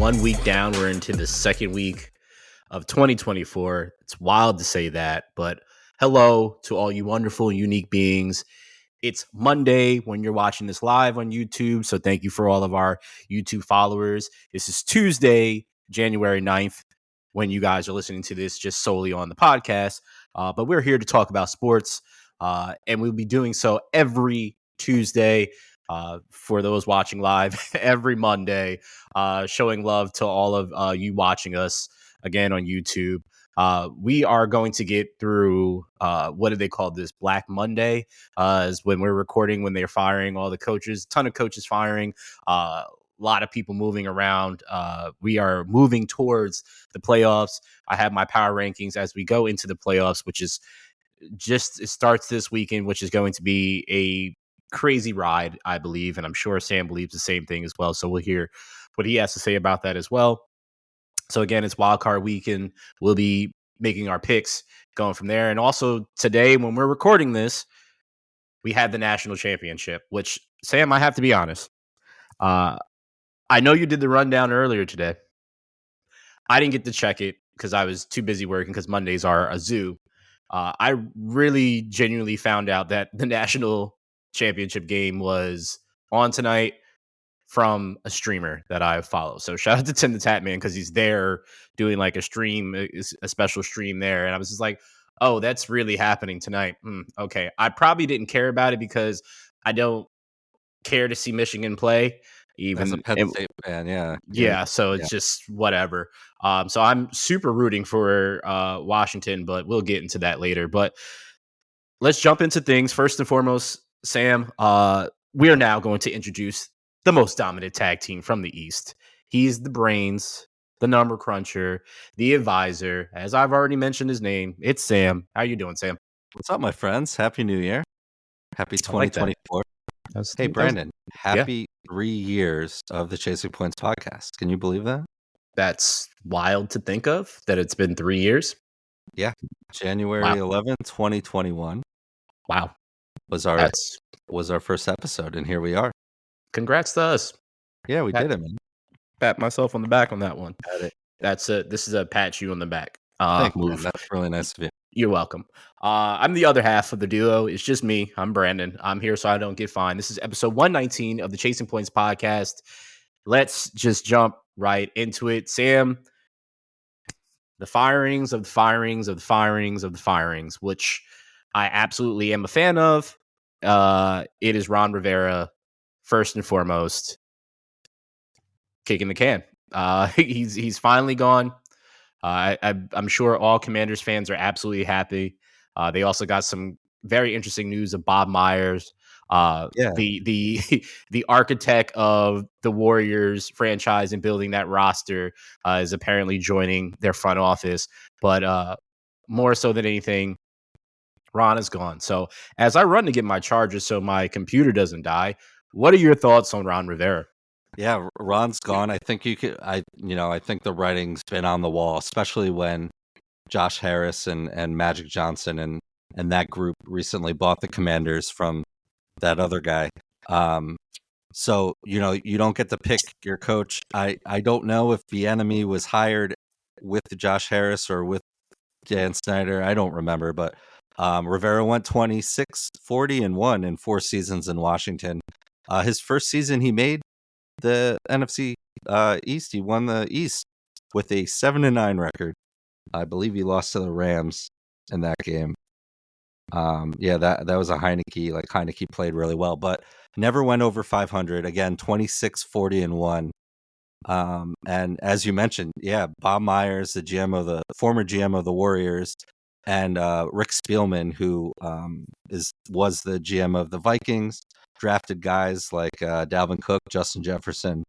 1 week down. We're into the second week of 2024. It's wild to say that, but hello to all you wonderful, unique beings. It's Monday when you're watching this live on YouTube, so thank you for all of our YouTube followers. This is Tuesday, January 9th, when you guys are listening to this just solely on the podcast. But we're here to talk about sports, and we'll be doing so every Tuesday. For those watching live, every Monday, showing love to all of you watching us again on YouTube. We are going to get through what do they call this? Black Monday is when we're recording, when they're firing all the coaches, ton of coaches firing, a lot of people moving around. We are moving towards the playoffs. I have my power rankings as we go into the playoffs, which is just, it starts this weekend, which is going to be a crazy ride, I believe. And I'm sure Sam believes the same thing as well. So we'll hear what he has to say about that as well. So again, it's wild card weekend. We'll be making our picks going from there. And also today, when we're recording this, we had the national championship, which, Sam, I have to be honest. I know you did the rundown earlier today. I didn't get to check it because I was too busy working, because Mondays are a zoo. I really genuinely found out that the national championship game was on tonight from a streamer that I follow. So shout out to Tim the Tatman, because he's there doing like a stream, a special stream there. And I was just like, oh, that's really happening tonight. Okay. I probably didn't care about it because I don't care to see Michigan play. As a Penn State fan, yeah. So it's just whatever. So I'm super rooting for Washington, but we'll get into that later. But let's jump into things. First and foremost, Sam, we are now going to introduce the most dominant tag team from the East. He's the brains, the number cruncher, the advisor. As I've already mentioned his name, it's Sam. How you doing, Sam? What's up, my friends? Happy New Year. Happy 2024. Hey, Brandon, happy 3 years of the Chasing Points podcast. Can you believe that? That's wild to think of, that it's been 3 years. Yeah. January 11th, 2021. Wow. Was our first episode, and here we are. Congrats to us. Yeah, we did it, man. Pat myself on the back on that one. This is a pat you on the back move. That's really nice of you. You're welcome. I'm the other half of the duo. It's just me. I'm Brandon. I'm here so I don't get fined. This is episode 119 of the Chasing Points podcast. Let's just jump right into it. Sam, the firings of the firings of the firings of the firings, which I absolutely am a fan of. It is Ron Rivera, first and foremost, kicking the can. He's finally gone. I'm sure all Commanders fans are absolutely happy. They also got some very interesting news of Bob Myers, the architect of the Warriors franchise and building that roster, is apparently joining their front office. But more so than anything, Ron is gone. So as I run to get my charger so my computer doesn't die, what are your thoughts on Ron Rivera? Yeah, Ron's gone. I think I think the writing's been on the wall, especially when Josh Harris and Magic Johnson and that group recently bought the Commanders from that other guy. So, you don't get to pick your coach. I don't know if Bieniemy was hired with Josh Harris or with Dan Snyder. I don't remember, but Rivera went 26-40-1 in 4 seasons in Washington. His first season, he made the NFC East. He won the East with a 7-9 record. I believe he lost to the Rams in that game. That was a Heineke. Like, Heineke played really well, but never went over 500. Again, 26-40-1. And as you mentioned, Bob Myers, the former GM of the Warriors, and Rick Spielman, who was the GM of the Vikings, drafted guys like Dalvin Cook, Justin Jefferson,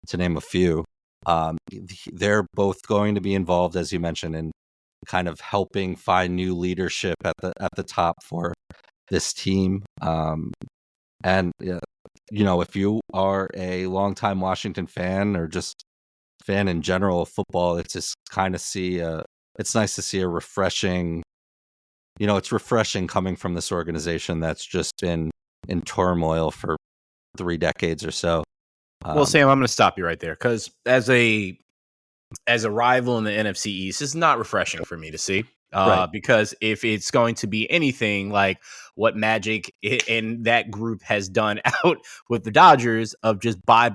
to name a few. They're both going to be involved, as you mentioned, in kind of helping find new leadership at the top for this team. And if you are a longtime Washington fan or just fan in general of football, it's just kind of it's nice to see a refreshing. It's refreshing coming from this organization that's just been in turmoil for 3 decades or so. Well, Sam, I'm going to stop you right there, because as a as a rival in the NFC East is not refreshing for me to see. Right. Because if it's going to be anything like what Magic and that group has done out with the Dodgers of just buy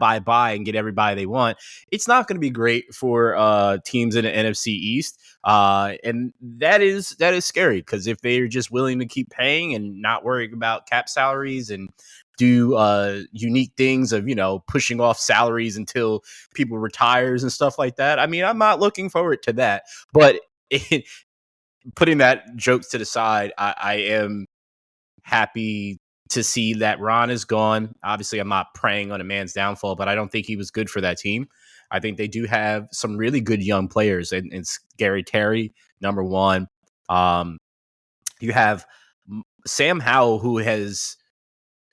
and get everybody they want, it's not going to be great for teams in the NFC East. And that is scary because if they're just willing to keep paying and not worrying about cap salaries and do unique things of pushing off salaries until people retires and stuff like that. I mean, I'm not looking forward to that, but putting that jokes to the side, I am happy to see that Ron is gone. Obviously, I'm not preying on a man's downfall, but I don't think he was good for that team. I think they do have some really good young players, and it's Gary Terry, number one. You have Sam Howell, who has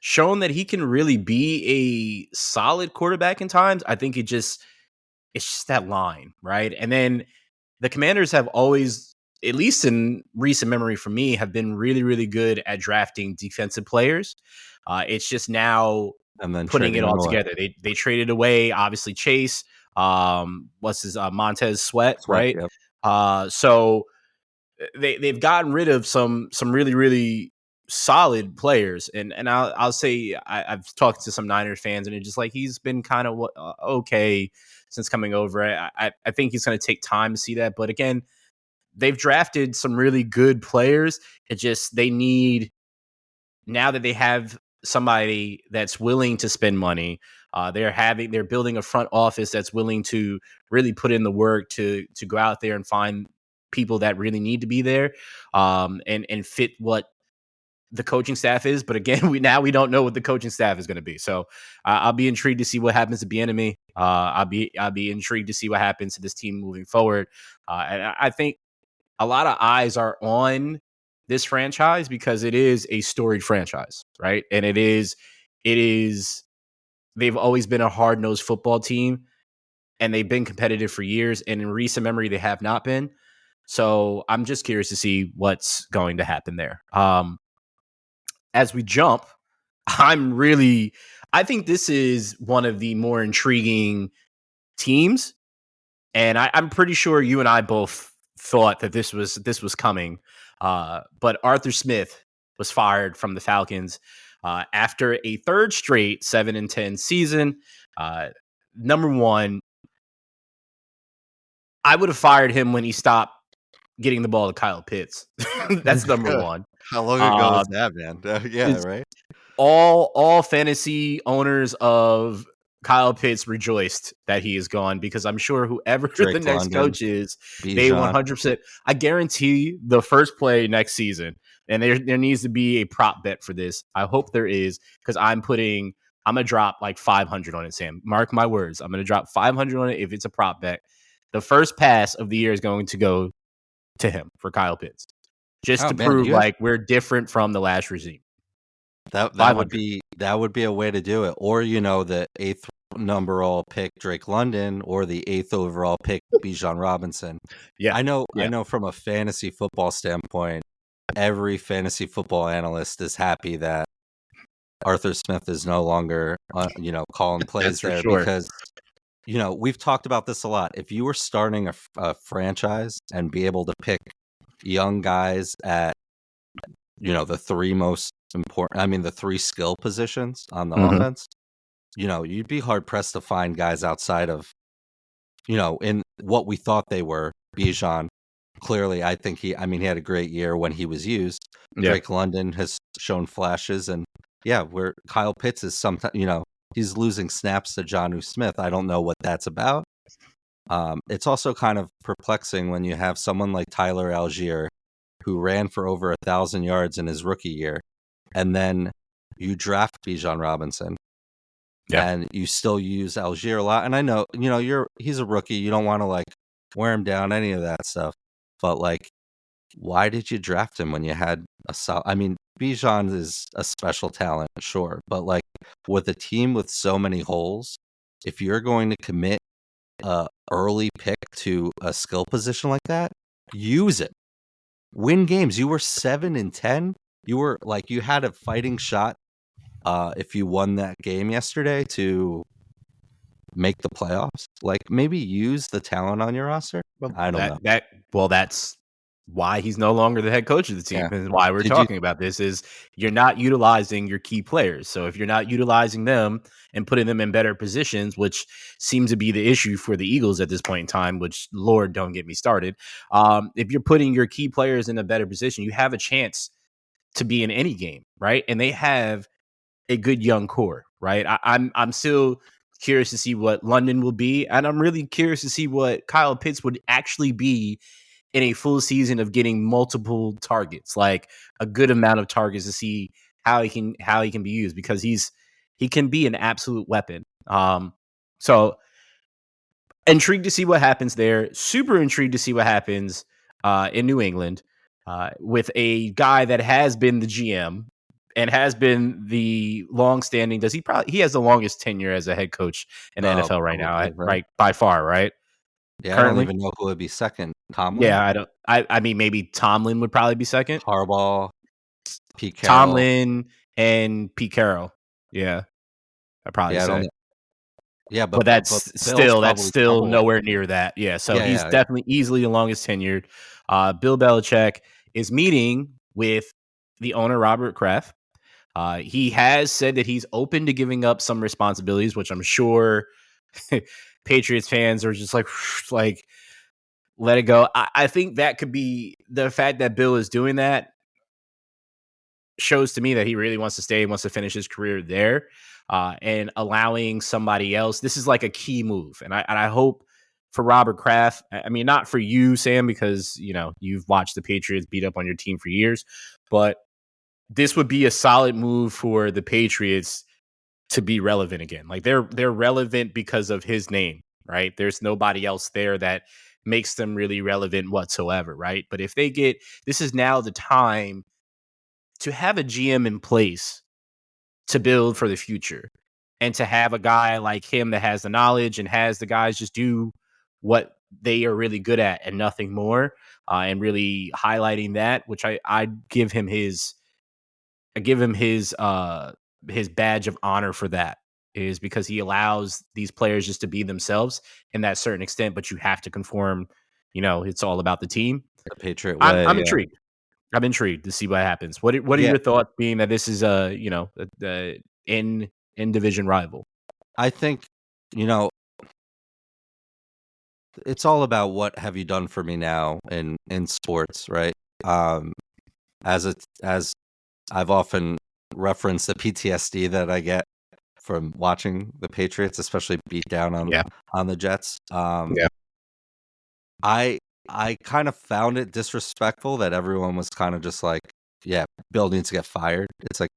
shown that he can really be a solid quarterback in times. I think it's just that line, right? And then the Commanders have always, at least in recent memory for me, have been really, really good at drafting defensive players. It's just now And then putting it trading all them away. together. They traded away, obviously, Chase, what's his Montez Sweat, Sweat, right? yep. So they've gotten rid of some really, really solid players, and I'll say I've talked to some Niners fans, and it's just like he's been kind of okay since coming over. I think he's going to take time to see that, but again, they've drafted some really good players. It just they need now that they have somebody that's willing to spend money. They're building a front office that's willing to really put in the work to go out there and find people that really need to be there, and fit what the coaching staff is. But again, we don't know what the coaching staff is going to be. So I'll be intrigued to see what happens to Bieniemy. I'll be intrigued to see what happens to this team moving forward. And I think a lot of eyes are on this franchise because it is a storied franchise, right? And it is they've always been a hard-nosed football team, and they've been competitive for years, and in recent memory they have not been. So I'm just curious to see what's going to happen there. As we jump, I think this is one of the more intriguing teams, and I'm pretty sure you and I both thought that this was coming. But Arthur Smith was fired from the Falcons after a third straight 7-10 season. Number one, I would have fired him when he stopped getting the ball to Kyle Pitts. That's number one. How long ago was that, man? Yeah, right. All fantasy owners of Kyle Pitts rejoiced that he is gone because I'm sure whoever Drake the next London, coach is, they Bijan. 100%. I guarantee the first play next season, and there needs to be a prop bet for this. I hope there is because I'm gonna drop like 500 on it, Sam. Mark my words. I'm gonna drop 500 on it if it's a prop bet. The first pass of the year is going to go to him for Kyle Pitts, just to prove like we're different from the last regime. That would be a way to do it. Or the 8th number all pick Drake London or the 8th overall pick Bijan Robinson. Yeah, I know from a fantasy football standpoint, every fantasy football analyst is happy that Arthur Smith is no longer calling plays there because we've talked about this a lot. If you were starting a franchise and be able to pick young guys at the three most important, the three skill positions on the offense, you'd be hard pressed to find guys outside of in what we thought they were. Bijan, clearly, I think he had a great year when he was used. Drake London has shown flashes, and where Kyle Pitts is sometimes he's losing snaps to Jonnu Smith. I don't know what that's about. It's also kind of perplexing when you have someone like Tyler Algier, who ran for over 1,000 yards in his rookie year, and then you draft Bijan Robinson, and you still use Algier a lot. And I know, he's a rookie. You don't want to wear him down, any of that stuff. But why did you draft him when you had Bijan is a special talent, sure, but with a team with so many holes, if you're going to commit a early pick to a skill position like that, use it. Win games. You were 7-10. You were you had a fighting shot if you won that game yesterday to make the playoffs. Like maybe use the talent on your roster. Well, I don't know. that's why he's no longer the head coach of the team, Yeah. and why we're Did you? talking about this is you're not utilizing your key players. So if you're not utilizing them and putting them in better positions, which seems to be the issue for the Eagles at this point in time, which Lord don't get me started. If you're putting your key players in a better position, you have a chance to be in any game, right? And they have a good young core, right? I'm still curious to see what London will be, and I'm really curious to see what Kyle Pitts would actually be in a full season of getting multiple targets, like a good amount of targets to see how he can be used, because he can be an absolute weapon. So intrigued to see what happens there. Super intrigued to see what happens in New England with a guy that has been the GM and has been the long-standing. He has the longest tenure as a head coach in the NFL right now, Probably, right? right by far, right? Yeah, I don't Currently, even know who would be second. Tomlin, yeah. I don't. I mean, maybe Tomlin would probably be second. Harbaugh, Pete Carroll. Tomlin and Pete Carroll. Yeah, I'd probably Yeah, I don't say. know. Yeah, But Bill's that's probably still couple. nowhere near that. Yeah, so Yeah, he's yeah, yeah. definitely easily the longest tenured. Bill Belichick is meeting with the owner Robert Kraft. He has said that he's open to giving up some responsibilities, which I'm sure Patriots fans are just like like let it go. I think that could be the fact that Bill is doing that shows to me that he really wants to stay, wants to finish his career there, and allowing somebody else. This is like a key move, and I hope for Robert Kraft. I mean, not for you, Sam, because you've watched the Patriots beat up on your team for years, but this would be a solid move for the Patriots to be relevant again. Like they're relevant because of his name, right? There's nobody else there that makes them really relevant whatsoever, right? But if they get this is now the time to have a GM in place to build for the future, and to have a guy like him that has the knowledge and has the guys just do what they are really good at and nothing more, and really highlighting that, which I give him his badge of honor for that, is because he allows these players just to be themselves in that certain extent, but you have to conform. It's all about the team. The Patriot I'm way. I'm Yeah, intrigued. I'm intrigued to see what happens. What are yeah. your thoughts, being that this is a in division rival? I think you know it's all about what have you done for me now in sports, right? Um, as I've often referenced the PTSD that I get from watching the Patriots, especially beat down Yeah, on the Jets. yeah, I I kind of found it disrespectful that everyone was kind of just like, yeah, Bill needs to get fired. It's like,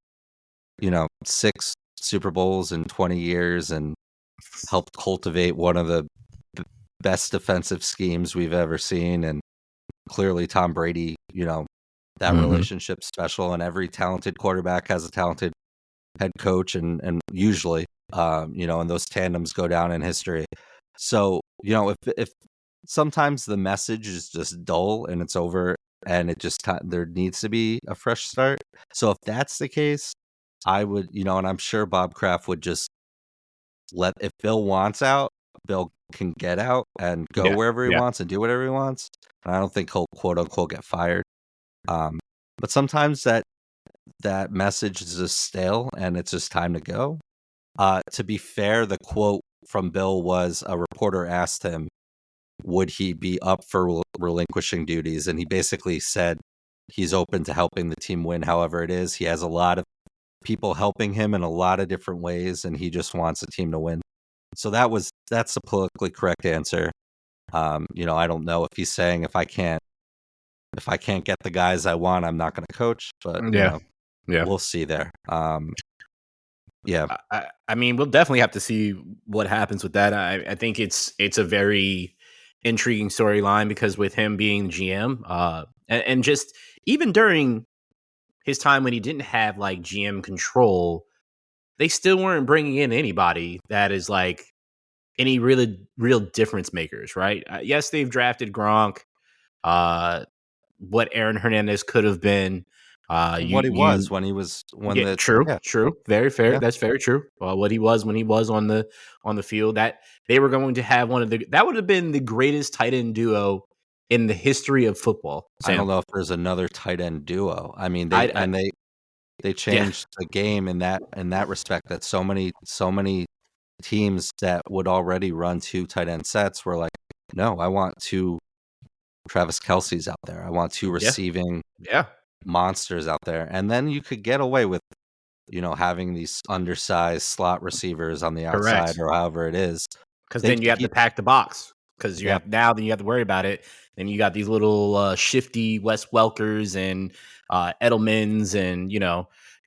6 Super Bowls in 20 years and helped cultivate one of the b- best defensive schemes we've ever seen. And clearly, Tom Brady, that hmm relationship's special. And every talented quarterback has a talented head coach, and usually, and those tandems go down in history. So, if sometimes the message is just dull and it's over, and there needs to be a fresh start. So if that's the case, I would, and I'm sure Bob Kraft would just if Bill wants out, Bill can get out and go yeah, wherever he yeah, wants and do whatever he wants. And I don't think he'll quote unquote get fired. Um, but sometimes that message is just stale and it's just time to go. To be fair, the quote from Bill was a reporter asked him, would he be up for relinquishing duties? And he basically said he's open to helping the team win however it is. He has a lot of people helping him in a lot of different ways, and he just wants the team to win. So that's the politically correct answer. I don't know if he's saying if I can't get the guys I want, I'm not going to coach, but yeah, yeah. we'll see there. Yeah, I mean, we'll definitely have to see what happens with that. I think it's a very intriguing storyline, because with him being GM, and just even during his time when he didn't have like GM control, they still weren't bringing in anybody that is like any really real difference makers, right? Yes, they've drafted Gronk, what Aaron Hernandez could have been. What he was when yeah, the true, very fair. yeah. That's very true. What he was when he was on the field, that they were going to have that would have been the greatest tight end duo in the history of football. I don't Sam, know if there's another tight end duo. I mean, I they yeah, changed the game in that respect that so many teams that would already run two tight end sets were like, no, I want two Travis Kelce's out there. I want two yeah, receiving yeah, monsters out there. And then you could get away with, having these undersized slot receivers on the outside correct. or however it is. Because They then you have to pack the box. Because yeah, then you have to worry about it. Then you got these little shifty Wes Welkers and Edelmans, and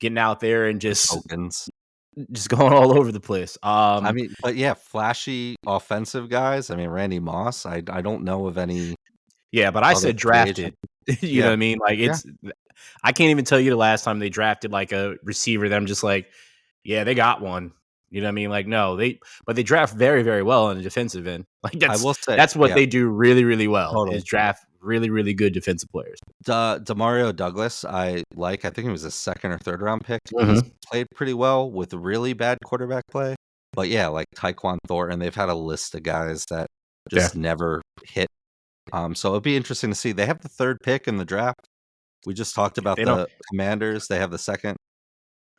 getting out there and tokens. just going all over the place. I mean, but yeah, flashy offensive guys. I mean, Randy Moss. I don't know of any Yeah, but I other said free agent. drafted. You know Yeah, what I mean? Like yeah. I can't even tell you the last time they drafted like a receiver that I'm just like, yeah, they got one. You know what I mean? Like, no, but they draft very, very well on the defensive end. Like I will say, that's what yeah, they do really, really well totally. is draft really, really good defensive players. Demario Douglas, I like. I think he was a second or third round pick. He's Mhm. played pretty well with really bad quarterback play. But yeah, like Tyquan Thornton, they've had a list of guys that Yeah. just never hit. So it'd be interesting to see. They have the third pick in the draft. We just talked If about they don't the Commanders. They have the second.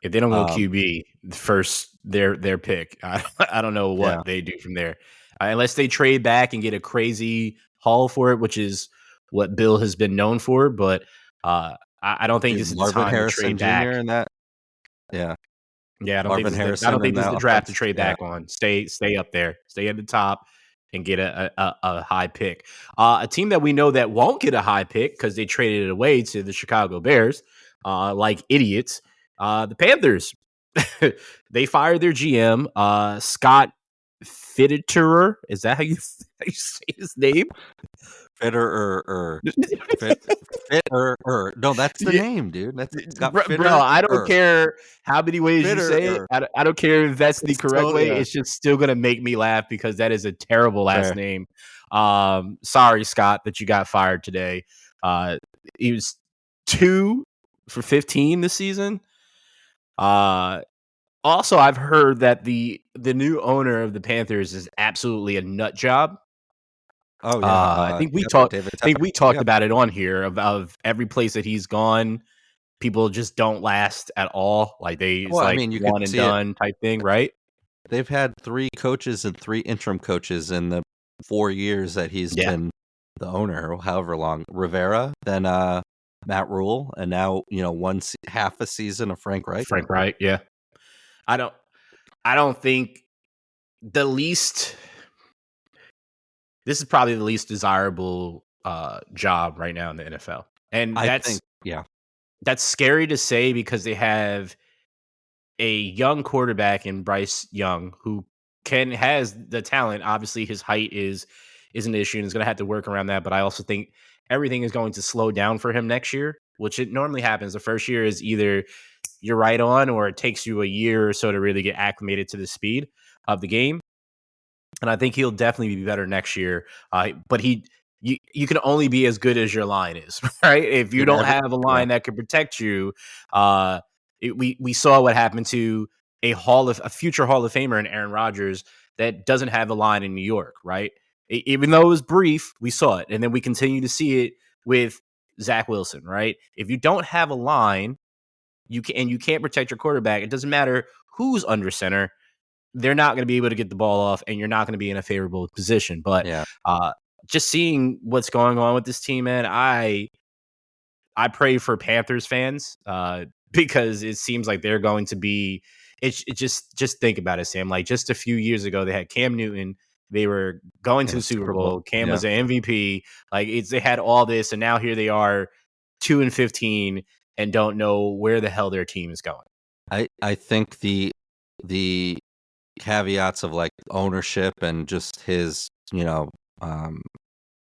if they don't go Um, QB first, their pick. I don't know yeah, what they do from there, unless they trade back and get a crazy haul for it, which is what Bill has been known for. But I don't think dude, this is the Marvin time to Harrison trade Jr. back. and that. Yeah, Yeah, Marvin I don't Harrison think and this is that the draft to offense. trade Yeah, back on. Stay up there, stay at the top, and get a high pick. A team that we know that won't get a high pick because they traded it away to the Chicago Bears, like idiots. The Panthers, they fired their GM, Scott Fitterer. Is that how you, how you say his name? Fitter fit fitter. No, that's the Yeah, name, dude. That's Scott bro, Fitter. I don't care how many ways you say it. Fitter. I don't care if that's the It's correct so way. yeah. It's just still gonna make me laugh because that is a terrible last Fair. name. Sorry, Scott, that you got fired today. He was 2 for 15 this season. Uh, Also, I've heard that the new owner of the Panthers is absolutely a nut job. Oh yeah. I think we Yep. talked. David I think Tepper. we talked Yep. about it on here of every place that he's gone. People just don't last at all. Like it's Well, I like mean, you could one and see it. done type thing, right? They've had 3 coaches and 3 interim coaches in the 4 years that he's Yeah, been the owner, or however long. Rivera, then Matt Rule, and now half a season of Frank Reich. Frank Wright. Yeah, I don't. I don't think the least. This is probably the least desirable job right now in the NFL, and I think, yeah, that's scary to say because they have a young quarterback in Bryce Young who has the talent. Obviously, his height is an issue and is going to have to work around that. But I also think everything is going to slow down for him next year, which it normally happens. The first year is either you're right on, or it takes you a year or so to really get acclimated to the speed of the game. And I think he'll definitely be better next year. But you can only be as good as your line is, right? If you dude, don't have a yeah, line that can protect you, we saw what happened to a future Hall of Famer in Aaron Rodgers that doesn't have a line in New York, right? Even though it was brief, we saw it, and then we continue to see it with Zach Wilson, right? If you don't have a line, you can't protect your quarterback. It doesn't matter who's under center, they're not going to be able to get the ball off, and you're not going to be in a favorable position. But yeah. uh, just seeing what's going on with this team, man, I pray for Panthers fans because it seems like they're going to be. It just think about it, Sam. Like just a few years ago, they had Cam Newton. They were going In to the the Super Super Bowl. Bowl. Cam Yeah. was an MVP. Like they had all this, and now here they are, 2-15, and don't know where the hell their team is going. I think the caveats of like ownership and just his, um,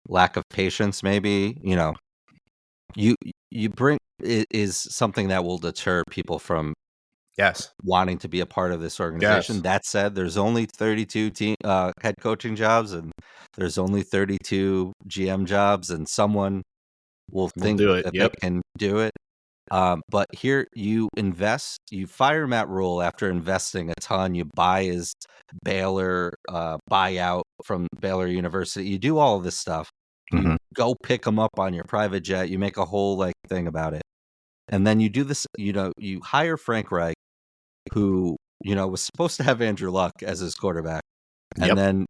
lack of patience maybe, you you bring is something that will deter people from Yes. wanting to be a part of this organization. Yes. That said, there's only 32 head coaching jobs and there's only 32 GM jobs, and someone will We'll think do it. that they Yep. can do it. But here you fire Matt Rule after investing a ton. You buy his Baylor buyout from Baylor University. You do all of this stuff. You Mhm. go pick him up on your private jet. You make a whole thing about it. And then you do this, you hire Frank Reich, who, was supposed to have Andrew Luck as his quarterback. And Yep. then,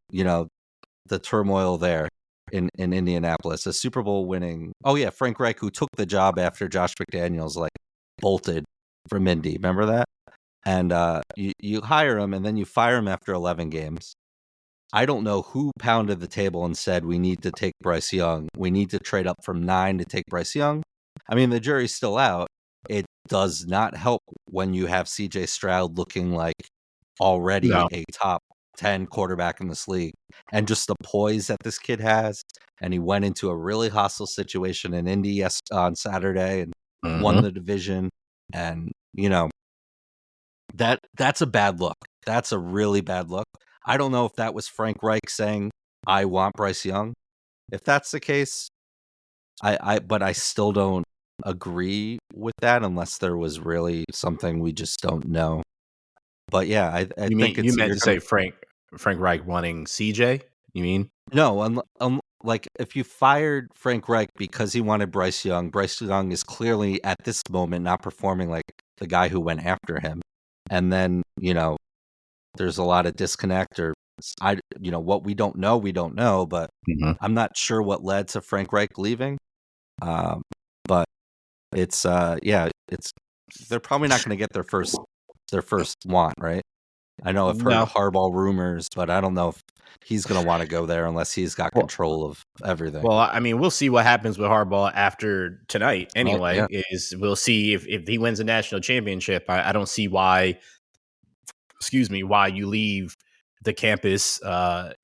the turmoil there in Indianapolis, a Super Bowl winning. Oh yeah, Frank Reich, who took the job after Josh McDaniels bolted from Indy. Remember that? And you hire him and then you fire him after 11 games. I don't know who pounded the table and said we need to take Bryce Young. We need to trade up from 9 to take Bryce Young. I mean, the jury's still out. It does not help when you have CJ Stroud looking like already No. a top 10 quarterback in this league, and just the poise that this kid has. And he went into a really hostile situation in Indy on Saturday and won Mhm. the division. And that's a bad look. That's a really bad look. I don't know if that was Frank Reich saying, I want Bryce Young. If that's the case, but I still don't agree with that unless there was really something we just don't know. But yeah, I You mean think you it's meant you're to gonna say Frank Reich wanting CJ? You mean? no, like if you fired Frank Reich because he wanted Bryce Young is clearly at this moment not performing like the guy who went after him. And then, there's a lot of disconnect or what we don't know, but Mhm. I'm not sure what led to Frank Reich leaving. Um, but it's yeah, it's they're probably not going to get their first want, right? I know I've heard No. Harbaugh rumors, but I don't know if he's going to want to go there unless he's got Well, control of everything. I mean, we'll see what happens with Harbaugh after tonight. Right? Anyway, Yeah. is we'll see if he wins a national championship. I don't see why. Excuse me, why you leave the campus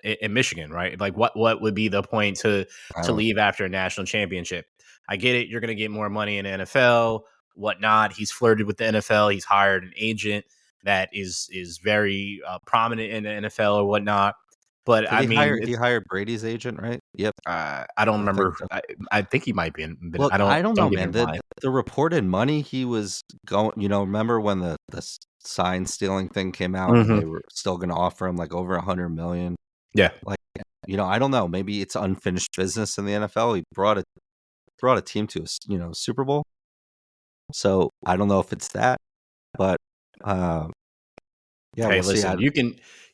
in Michigan, right? Like, what would be the point I to don't. leave after a national championship? I get it. You're going to get more money in the NFL, whatnot. He's flirted with the NFL. He's hired an agent that is very prominent in the NFL or whatnot. But Did I he hire? mean, He it's hired Brady's agent, right? Yep, I don't I think remember. so. I think he might be, but Look, I I don't don't know, get me man. The wrong. the reported money he was going, remember when the sign stealing thing came out and Hmm. they were still going to offer him like over 100 million. Yeah, Like, I don't know. Maybe it's unfinished business in the NFL. He brought a team to a Super Bowl. So I don't know if it's that, but uh, yeah, hey, we'll see. listen,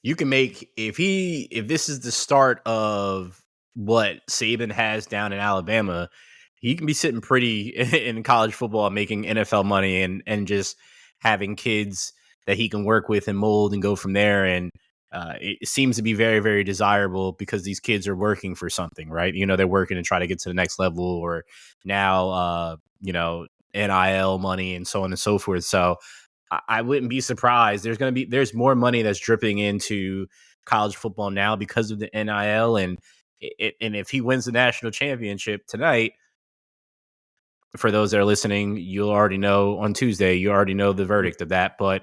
you can make if this is the start of what Saban has down in Alabama, he can be sitting pretty in college football making NFL money and just having kids that he can work with and mold and go from there. And it seems to be very, very desirable because these kids are working for something, right? They're working to try to get to the next level or now NIL money and so on and so forth. So I wouldn't be surprised. There's more money that's dripping into college football now because of the NIL, and if he wins the national championship tonight, for those that are listening, you'll already know on Tuesday. You already know the verdict of that. But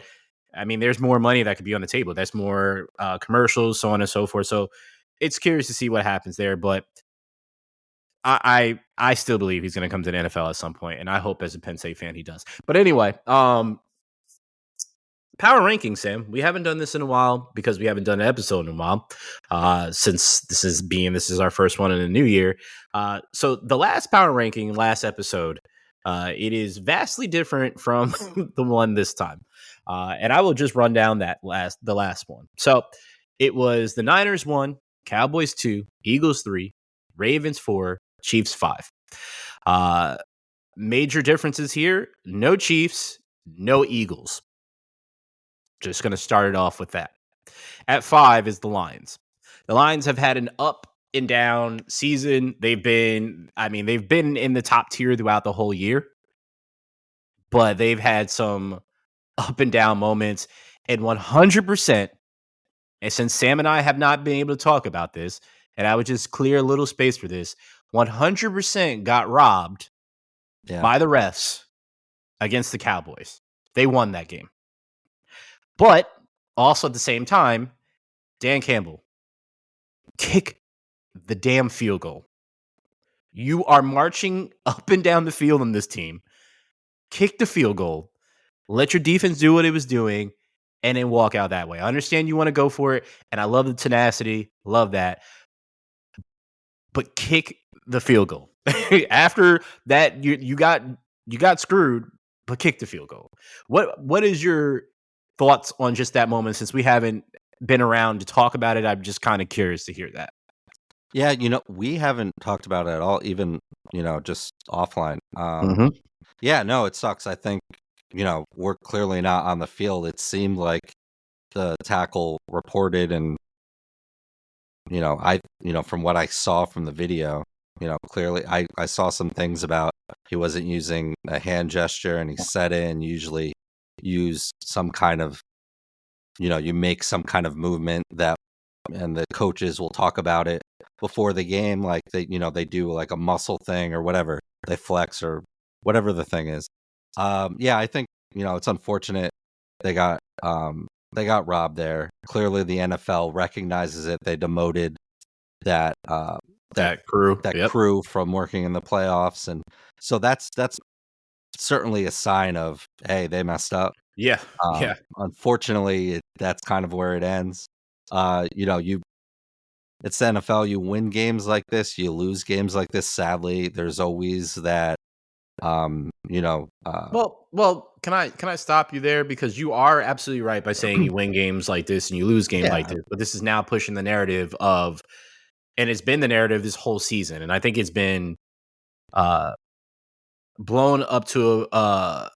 I mean, there's more money that could be on the table. That's more commercials, so on and so forth. So it's curious to see what happens there. But I still believe he's going to come to the NFL at some point, and I hope as a Penn State fan he does. But anyway, power rankings, Sam. We haven't done this in a while because we haven't done an episode in a while. Since this is our first one in the new year. So the last power ranking, last episode, it is vastly different from the one this time. And I will just run down the last one. So it was the Niners 1, Cowboys 2, Eagles 3, Ravens 4, Chiefs 5. Uh, Major differences here: no Chiefs, no Eagles. Just going to start it off with that. At 5 is the Lions. The Lions have had an up and down season. They've been in the top tier throughout the whole year, but they've had some up and down moments. And 100%, and since Sam and I have not been able to talk about this, and I would just clear a little space for this, 100% got robbed Yeah, by the refs against the Cowboys. They won that game. But also at the same time, Dan Campbell, kick the damn field goal. You are marching up and down the field on this team. kick the field goal, let your defense do what it was doing, and then walk out that way. I understand you want to go for it, and I love the tenacity, love that, but kick the field goal. After that, you got screwed, but kick the field goal. What is your thoughts on just that moment? Since we haven't been around to talk about it, I'm just kind of curious to hear that. Yeah, we haven't talked about it at all, even, just offline. Yeah, no, it sucks. I think, we're clearly not on the field. It seemed like the tackle reported, and, from what I saw from the video, clearly I saw some things about he wasn't using a hand gesture, and he said it, and usually use some kind of, you make some kind of movement that, and the coaches will talk about it before the game, like they do like a muscle thing or whatever, they flex or whatever the thing is. Yeah, I think, it's unfortunate they got robbed there. Clearly the NFL recognizes it. They demoted that That crew, that yep, crew from working in the playoffs, and so that's certainly a sign of, hey, they messed up. yeah, yeah, Unfortunately, that's kind of where it ends. You It's the NFL. You win games like this, you lose games like this. Sadly, there's always that. Um, you know, uh, Well, can I stop you there because you are absolutely right by saying you win games like this and you lose games like yeah, this, but this is now pushing the narrative of, and it's been the narrative this whole season, and I think it's been uh, blown up to a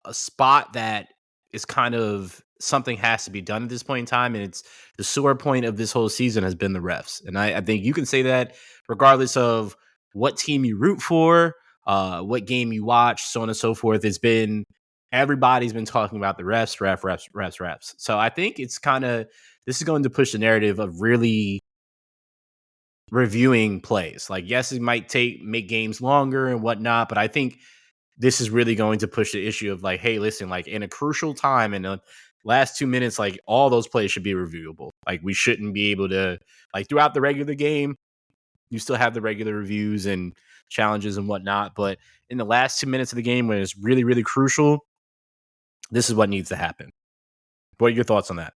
a spot that is kind of something has to be done at this point in time, and it's the sore point of this whole season has been the refs, and I think you can say that regardless of what team you root for, what game you watch, so on and so forth. It's been everybody's been talking about the refs. So I think it's kind of this is going to push the narrative of really reviewing plays. Like, yes, it might make games longer and whatnot, but I think this is really going to push the issue of like, hey, listen, like in a crucial time in the last 2 minutes, like all those plays should be reviewable. Like we shouldn't be able to like throughout the regular game, you still have the regular reviews and challenges and whatnot. But in the last 2 minutes of the game when it's really, really crucial, this is what needs to happen. What are your thoughts on that?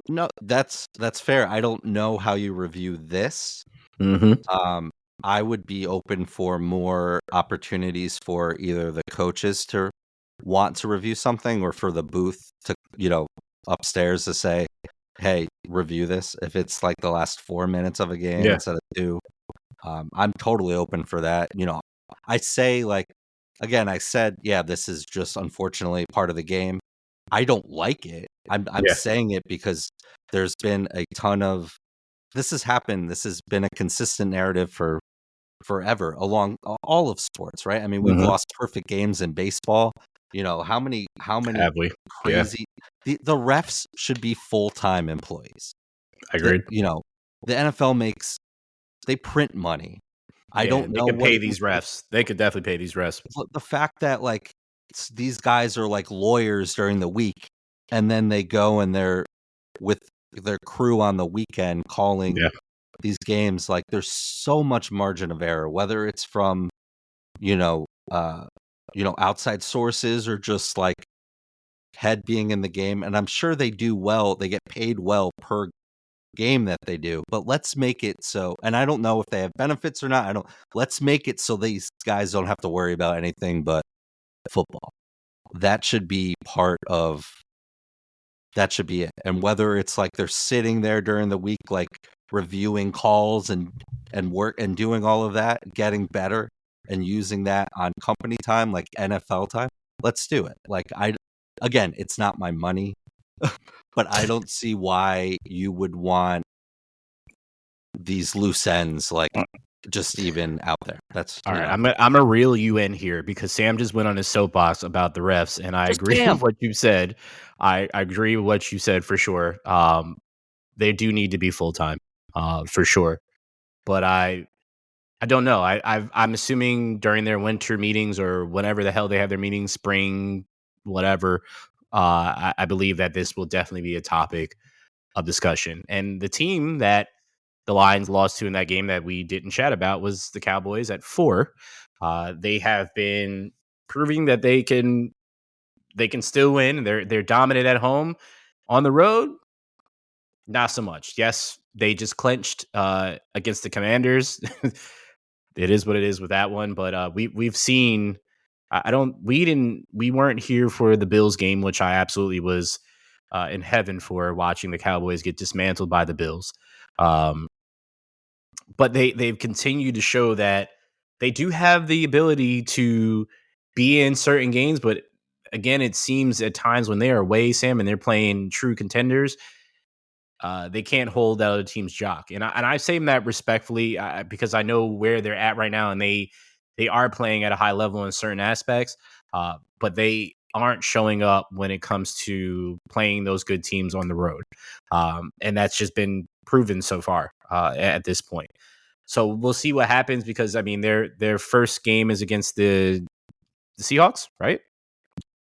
no, that's fair. I don't know how you review this. Mm-hmm. Um, I would be open for more opportunities for either the coaches to want to review something, or for the booth to, upstairs to say, "Hey, review this." If it's like the last 4 minutes of a game Yeah. instead of two, I'm totally open for that. I say, like, again, I said, yeah, this is just unfortunately part of the game. I don't like it. I'm Yeah. saying it because there's been a ton of this has happened. This has been a consistent narrative for forever along all of sports, right? I mean, we've Mm-hmm. lost perfect games in baseball. How many Have we? Yeah. crazy the refs should be full-time employees. The Agreed. you know, the NFL makes they print money. I Yeah. don't They know could what pay it these refs. They could definitely pay these refs. the fact that, like, these guys are like lawyers during the week, and then they go and they're with their crew on the weekend calling Yeah. these games. Like, there's so much margin of error, whether it's from, you know, uh, outside sources, or just like head being in the game. And I'm sure they do well. They get paid well per game that they do. But let's make it so, and I don't know if they have benefits or not. Let's make it so these guys don't have to worry about anything but football. That should be that should be it. And whether it's like they're sitting there during the week, like reviewing calls and work and doing all of that, getting better and using that on company time, like NFL time, let's do it. Like, again, it's not my money, but I don't see why you would want these loose ends, like, just even out there. That's, All right, I'm a reel you in here because Sam just went on his soapbox about the refs, and I just agree with damn. what you said. I agree with what you said for sure. They do need to be full time, for sure. But I don't know. I'm assuming during their winter meetings or whenever the hell they have their meetings, spring, whatever. I believe that this will definitely be a topic of discussion. And the team that the Lions lost to in that game that we didn't chat about was the Cowboys at 4. They have been proving that they can still win. They're dominant at home. On the road, not so much. Yes, they just clinched against the Commanders. It is what it is with that one. But we've seen. We weren't here for the Bills game, which I absolutely was in heaven for, watching the Cowboys get dismantled by the Bills. But they've continued to show that they do have the ability to be in certain games. But again, it seems at times when they are away, Sam, and they're playing true contenders, they can't hold the other team's jock. And I say that respectfully, because I know where they're at right now, and they are playing at a high level in certain aspects, but they aren't showing up when it comes to playing those good teams on the road. And that's just been proven so far at this point. So we'll see what happens, because I mean their first game is against the Seahawks, right?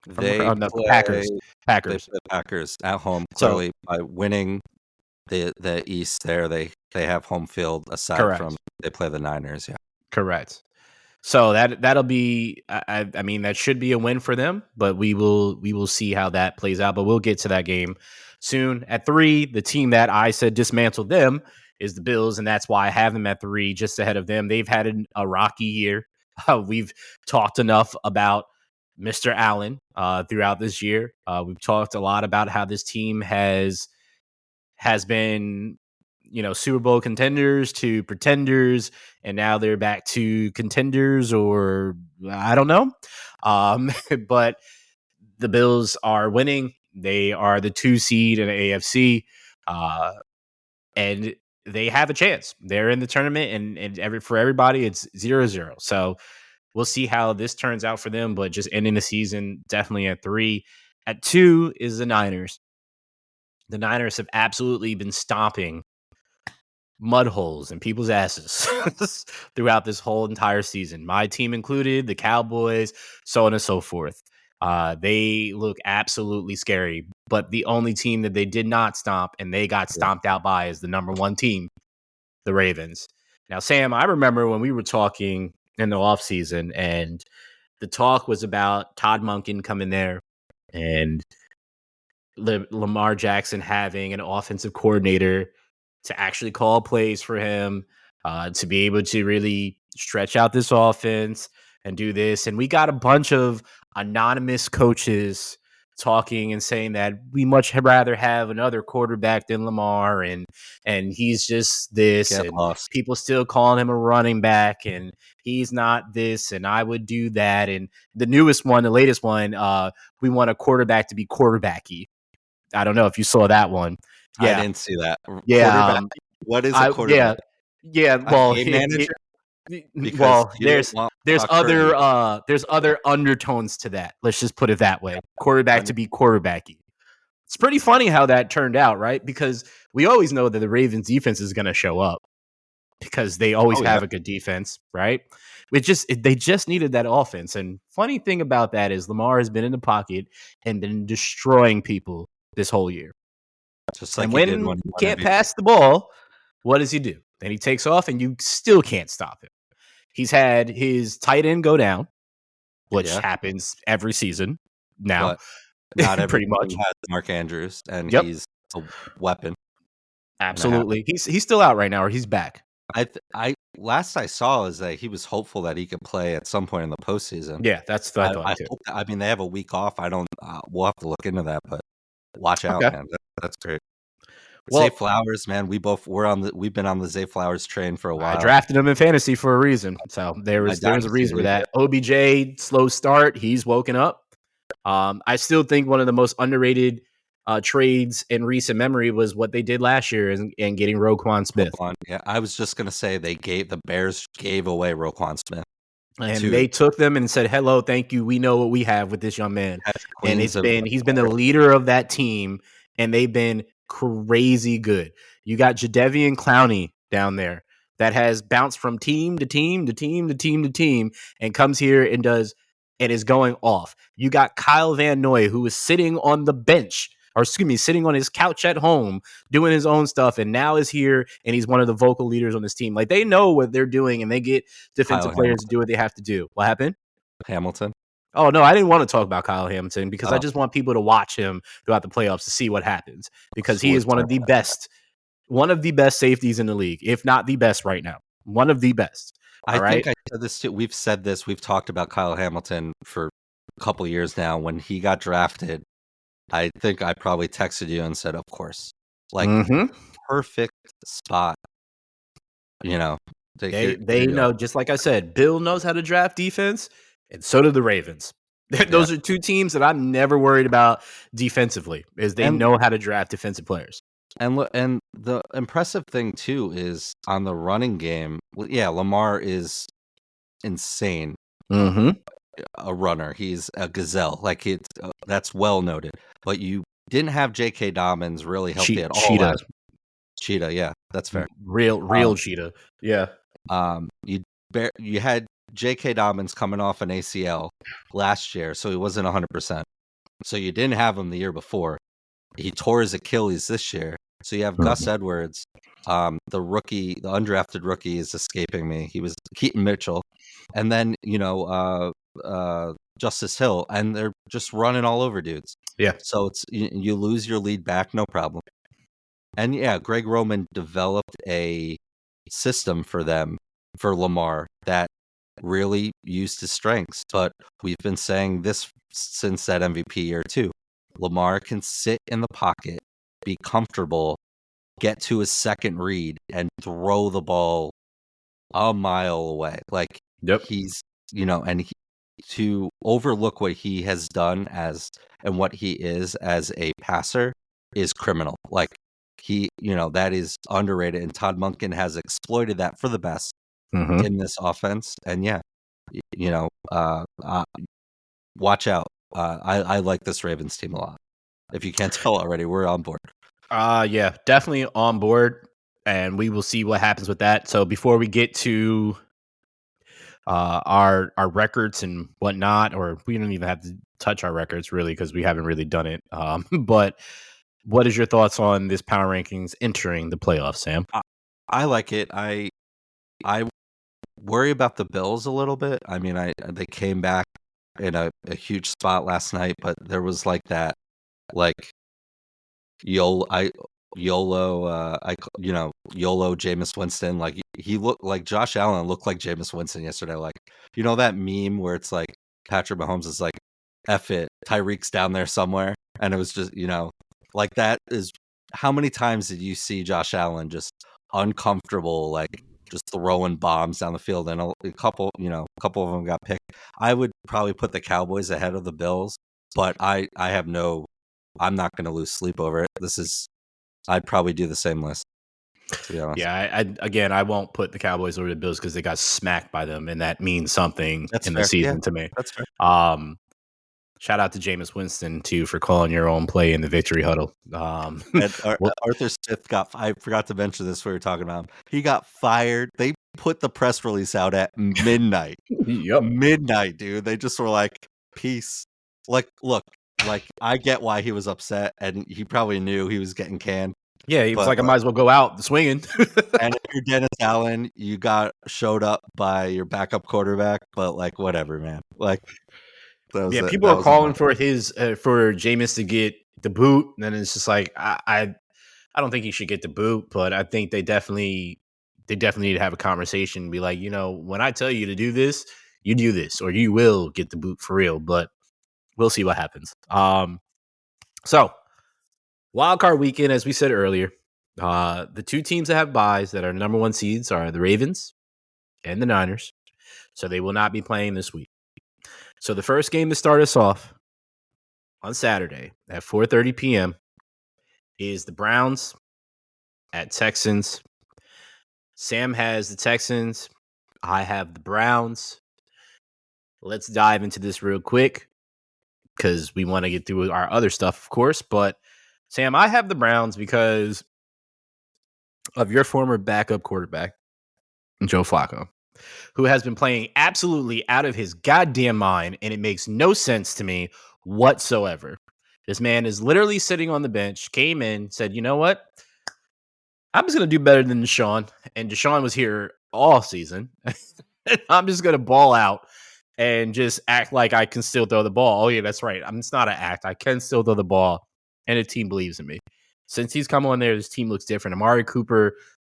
The Packers. They play the Packers at home. Clearly, by winning the East, they have home field. Aside correct. from they play the Niners, yeah, correct. So that'll be. I mean, that should be a win for them, but we will see how that plays out. But we'll get to that game soon. At 3, the team that I said dismantled them is the Bills, and that's why I have them at 3, just ahead of them. They've had a rocky year. We've talked enough about Mr. Allen throughout this year. We've talked a lot about how this team has been, Super Bowl contenders to pretenders, and now they're back to contenders, or I don't know. But the Bills are winning. They are the 2 seed in the AFC, and they have a chance. They're in the tournament, and for everybody, it's 0-0. So we'll see how this turns out for them, but just ending the season definitely at 3. At 2 is the Niners. The Niners have absolutely been stomping mud holes in people's asses throughout this whole entire season. My team included, the Cowboys, so on and so forth. They look absolutely scary, but the only team that they did not stomp and they got stomped out by is the number 1 team, the Ravens. Now, Sam, I remember when we were talking in the offseason, and the talk was about Todd Monken coming there and Lamar Jackson having an offensive coordinator to actually call plays for him, to be able to really stretch out this offense and do this. And we got a bunch of anonymous coaches talking and saying that we much rather have another quarterback than Lamar, and he's just this. Get and lost. People still calling him a running back, and he's not this, and I would do that. And the newest one, the latest one, we want a quarterback to be quarterbacky. I don't know if you saw that one. Yeah. I didn't see that. Yeah. What is a quarterback? Yeah. Well, game manager. There's other undertones to that. Let's just put it that way. Quarterback to be quarterbacky. It's pretty funny how that turned out, right? Because we always know that the Ravens defense is going to show up, because they always have a good defense, right? They just needed that offense. And funny thing about that is Lamar has been in the pocket and been destroying people this whole year. Just like and when he can't pass the ball, what does he do? Then he takes off, and you still can't stop him. He's had his tight end go down, which happens every season now. But not pretty much has Mark Andrews, and he's a weapon. Absolutely, he's still out right now, or he's back. Last I saw is that he was hopeful that he could play at some point in the postseason. Yeah, that's what I thought too. I mean, they have a week off. We'll have to look into that, but watch out, man. That's great. Zay Flowers, man. We've been on the Zay Flowers train for a while. I drafted him in fantasy for a reason, so there was a reason for that. OBJ, slow start. He's woken up. I still think one of the most underrated trades in recent memory was what they did last year and getting Roquan Smith. Yeah, I was just gonna say the Bears gave away Roquan Smith, and they took them and said, "Hello, thank you. We know what we have with this young man." And he's been the leader of that team, and they've been crazy good. You got Jadeveon Clowney down there that has bounced from team to team to team to team to team, and comes here and is going off. You got Kyle Van Noy, who is sitting on the bench, sitting on his couch at home doing his own stuff, and now is here, and he's one of the vocal leaders on this team. Like, they know what they're doing, and they get defensive players to do what they have to do. What happened? Hamilton. Oh no, I didn't want to talk about Kyle Hamilton because I Oh, just want people to watch him throughout the playoffs to see what happens because so he we're is one of the best safeties in the league, if not the best right now. One of the best. I All right. think I said this too. We've said this. We've talked about Kyle Hamilton for a couple years now. When he got drafted, I think I probably texted you and said, "Of course, like Mm-hmm. perfect spot." You know, here They you go. know, just like I said, Bill knows how to draft defense, and so do the Ravens. Yeah, Those are two teams that I'm never worried about defensively, is they and know how to draft defensive players. and the impressive thing too is on the running game. Yeah, Lamar is insane. Mm-hmm. A runner. He's a gazelle. Like it's that's well noted. But you didn't have J.K. Dobbins really healthy at all Cheetah, last. Cheetah, yeah, that's fair. real Um, cheetah. Yeah. you had J.K. Dobbins coming off an ACL last year, so he wasn't 100%. So you didn't have him the year before. He tore his Achilles this year. So you have Gus Mhm. Edwards, the rookie, the undrafted rookie is escaping me. He was Keaton Mitchell, and then Justice Hill, and they're just running all over dudes. Yeah. So it's you lose your lead back, no problem. And yeah, Greg Roman developed a system for them, for Lamar, that really used his strengths. But we've been saying this since that MVP year too. Lamar can sit in the pocket, be comfortable, get to his second read, and throw the ball a mile away. Like Yep. he's, and to overlook what he has done and what he is as a passer is criminal. Like that is underrated, and Todd Monken has exploited that for the best Mm-hmm. in this offense. And yeah, watch out. I like this Ravens team a lot. If you can't tell already, we're on board. Yeah, definitely on board, and we will see what happens with that. So before we get to our records and whatnot, or we don't even have to touch our records really because we haven't really done it. But what is your thoughts on this power rankings entering the playoffs, Sam? I like it. I worry about the Bills a little bit. I mean, they came back in a huge spot last night, but there was like that, like YOLO, YOLO Jameis Winston. Like he looked like Josh Allen looked like Jameis Winston yesterday. Like that meme where it's like Patrick Mahomes is like, "F it, Tyreek's down there somewhere," and it was just like that is how many times did you see Josh Allen just uncomfortable, like just throwing bombs down the field, and a couple of them got picked. I would probably put the Cowboys ahead of the Bills, but I'm not going to lose sleep over it. I'd probably do the same list, to be honest. Yeah, again, I won't put the Cowboys over the Bills because they got smacked by them, and that means something That's in the fair. Yeah, season to me. that's fair. Um, Shout out to Jameis Winston too for calling your own play in the victory huddle. And Arthur Smith I forgot to mention this when we were talking about him. He got fired. They put the press release out at midnight. Yep. Midnight, dude. They just were like, peace. Like, look, like I get why he was upset, and he probably knew he was getting canned. Yeah, he was But like, I might as well go out swinging. and if you're Dennis Allen, you got showed up by your backup quarterback, but like whatever, man. Like Yeah, people that are was calling annoying. for for Jameis to get the boot, and it's just like I don't think he should get the boot, but I think they definitely need to have a conversation and be like, when I tell you to do this, you do this, or you will get the boot for real. But we'll see what happens. So wild card weekend, as we said earlier, the two teams that have buys that are number one seeds are the Ravens and the Niners. So they will not be playing this week. So the first game to start us off on Saturday at 4:30 p.m. is the Browns at Texans. Sam has the Texans. I have the Browns. Let's dive into this real quick because we want to get through our other stuff, of course. But Sam, I have the Browns because of your former backup quarterback, Joe Flacco, who has been playing absolutely out of his goddamn mind, and it makes no sense to me whatsoever. This man is literally sitting on the bench, came in, said, you know what? I'm just going to do better than Deshaun. And Deshaun was here all season. I'm just going to ball out and just act like I can still throw the ball. Oh yeah, that's right. It's not an act. I can still throw the ball, and the team believes in me. Since he's come on there, this team looks different. Amari Cooper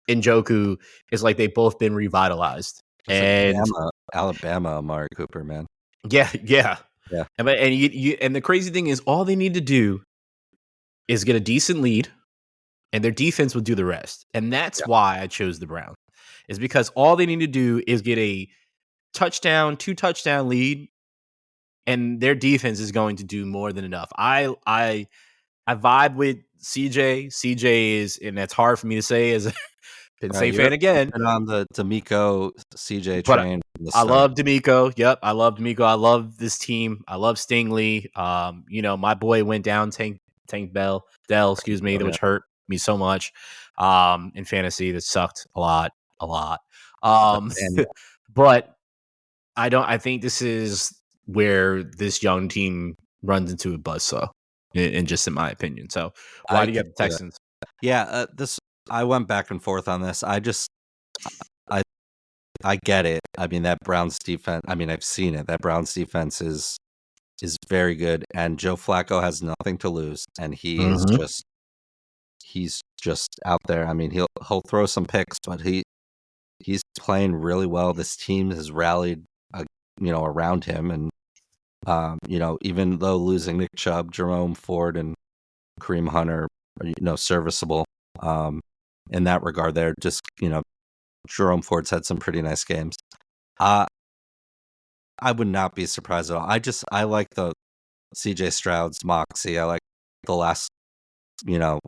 and Njoku is like they've both been revitalized. It's like And Alabama, Amari Cooper, man. yeah, yeah. Yeah. And the crazy thing is all they need to do is get a decent lead, and their defense will do the rest. And that's why I chose the Browns. Is because all they need to do is get a touchdown, 2-touchdown lead, and their defense is going to do more than enough. I vibe with CJ. CJ is, and that's hard for me to say as a Penn State fan again. Been on the D'Amico CJ But train. I love D'Amico. Yep, I love D'Amico. I love this team. I love Stingley. My boy went down, Tank Dell, excuse me, which hurt me so much. In fantasy, that sucked a lot. But I think this is where this young team runs into a buzzsaw, in just in my opinion. So why do you have the Texans? Yeah, I went back and forth on this. I get it. I mean, that Browns defense, I've seen it. That Browns defense is very good, and Joe Flacco has nothing to lose, and he's just out there. I mean, he'll throw some picks, but he's playing really well. This team has rallied, around him, and even though losing Nick Chubb, Jerome Ford, and Kareem Hunter, serviceable. In that regard, there, just Jerome Ford's had some pretty nice games. I would not be surprised at all. I like the CJ Stroud's moxie. I like the last,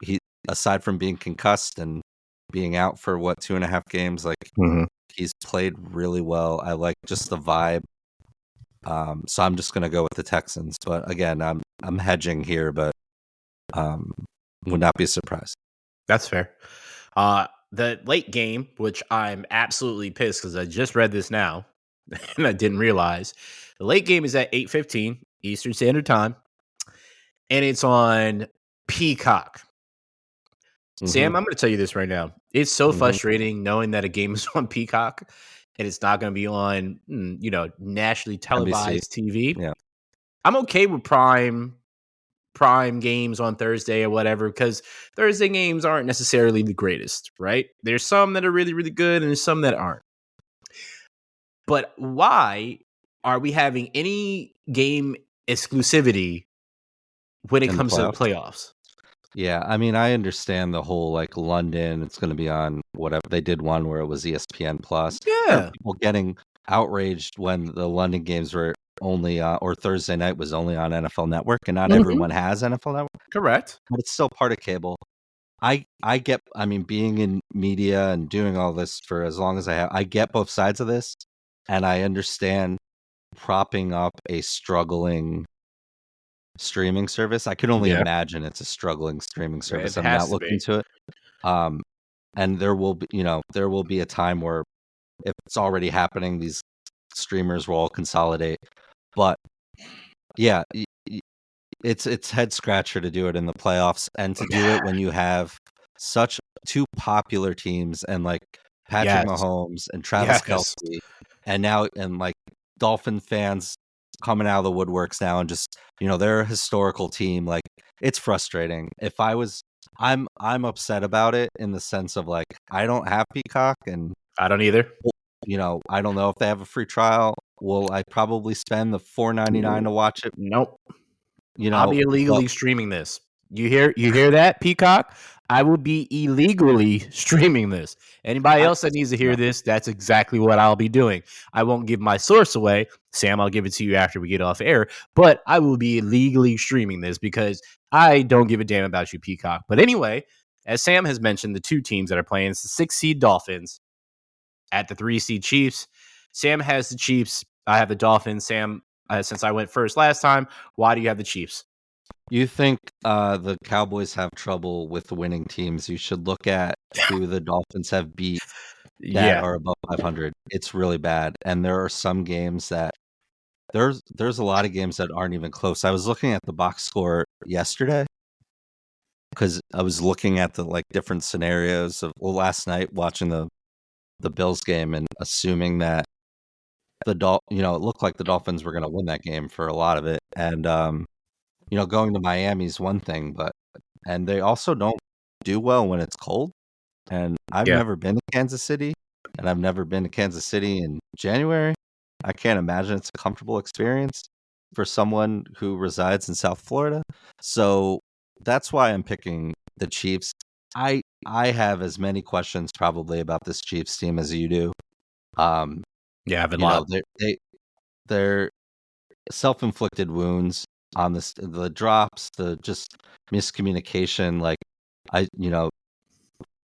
he, aside from being concussed and being out for 2.5 games, like he's played really well. I like just the vibe. So I'm just gonna go with the Texans. But again, I'm hedging here, but would not be surprised. That's fair. The late game, which I'm absolutely pissed because I just read this now and I didn't realize. The late game is at 8:15 Eastern Standard Time, and it's on Peacock. Sam, I'm going to tell you this right now. It's so frustrating knowing that a game is on Peacock and it's not going to be on, nationally televised TV. Yeah. I'm okay with prime games on Thursday or whatever, because Thursday games aren't necessarily the greatest, right? There's some that are really, really good and there's some that aren't. But why are we having any game exclusivity when it comes to the playoffs? Yeah, I understand the whole London, it's going to be on whatever. They did one where it was ESPN Plus. Yeah. People getting outraged when the London games were only or Thursday night was only on NFL Network, and not everyone has NFL Network. Correct. But it's still part of cable. I get, being in media and doing all this for as long as I have, I get both sides of this, and I understand propping up a struggling streaming service. I could only imagine it's a struggling streaming service. I'm not looking to it. And there will be a time where, if it's already happening, these streamers will all consolidate. But yeah, it's head scratcher to do it in the playoffs, and to do it when you have such two popular teams and Patrick Mahomes and Travis Kelce, and now Dolphin fans coming out of the woodworks now, and just they're a historical team. It's frustrating. I'm upset about it in the sense of I don't have Peacock, and I don't either. I don't know if they have a free trial. Will I probably spend the $4.99 to watch it? Nope. I'll be illegally streaming this. You hear that, Peacock? I will be illegally streaming this. Anybody else that needs to hear this, that's exactly what I'll be doing. I won't give my source away. Sam, I'll give it to you after we get off air. But I will be illegally streaming this because I don't give a damn about you, Peacock. But anyway, as Sam has mentioned, the two teams that are playing, it's the 6-seed Dolphins at the 3-seed Chiefs. Sam has the Chiefs. I have the Dolphins. Sam, since I went first last time, why do you have the Chiefs? You think the Cowboys have trouble with winning teams? You should look at who the Dolphins have beat that are above 500. It's really bad, and there are some games that there's a lot of games that aren't even close. I was looking at the box score yesterday because I was looking at the different scenarios of last night watching the Bills game and assuming that it looked like the Dolphins were going to win that game for a lot of it. And going to Miami is one thing, and they also don't do well when it's cold. And I've Yeah. never been to Kansas City, and I've never been to Kansas City in January. I can't imagine it's a comfortable experience for someone who resides in South Florida. So that's why I'm picking the Chiefs. I have as many questions probably about this Chiefs team as you do. Yeah, I've been a lot. They're self-inflicted wounds on the drops, the just miscommunication. Like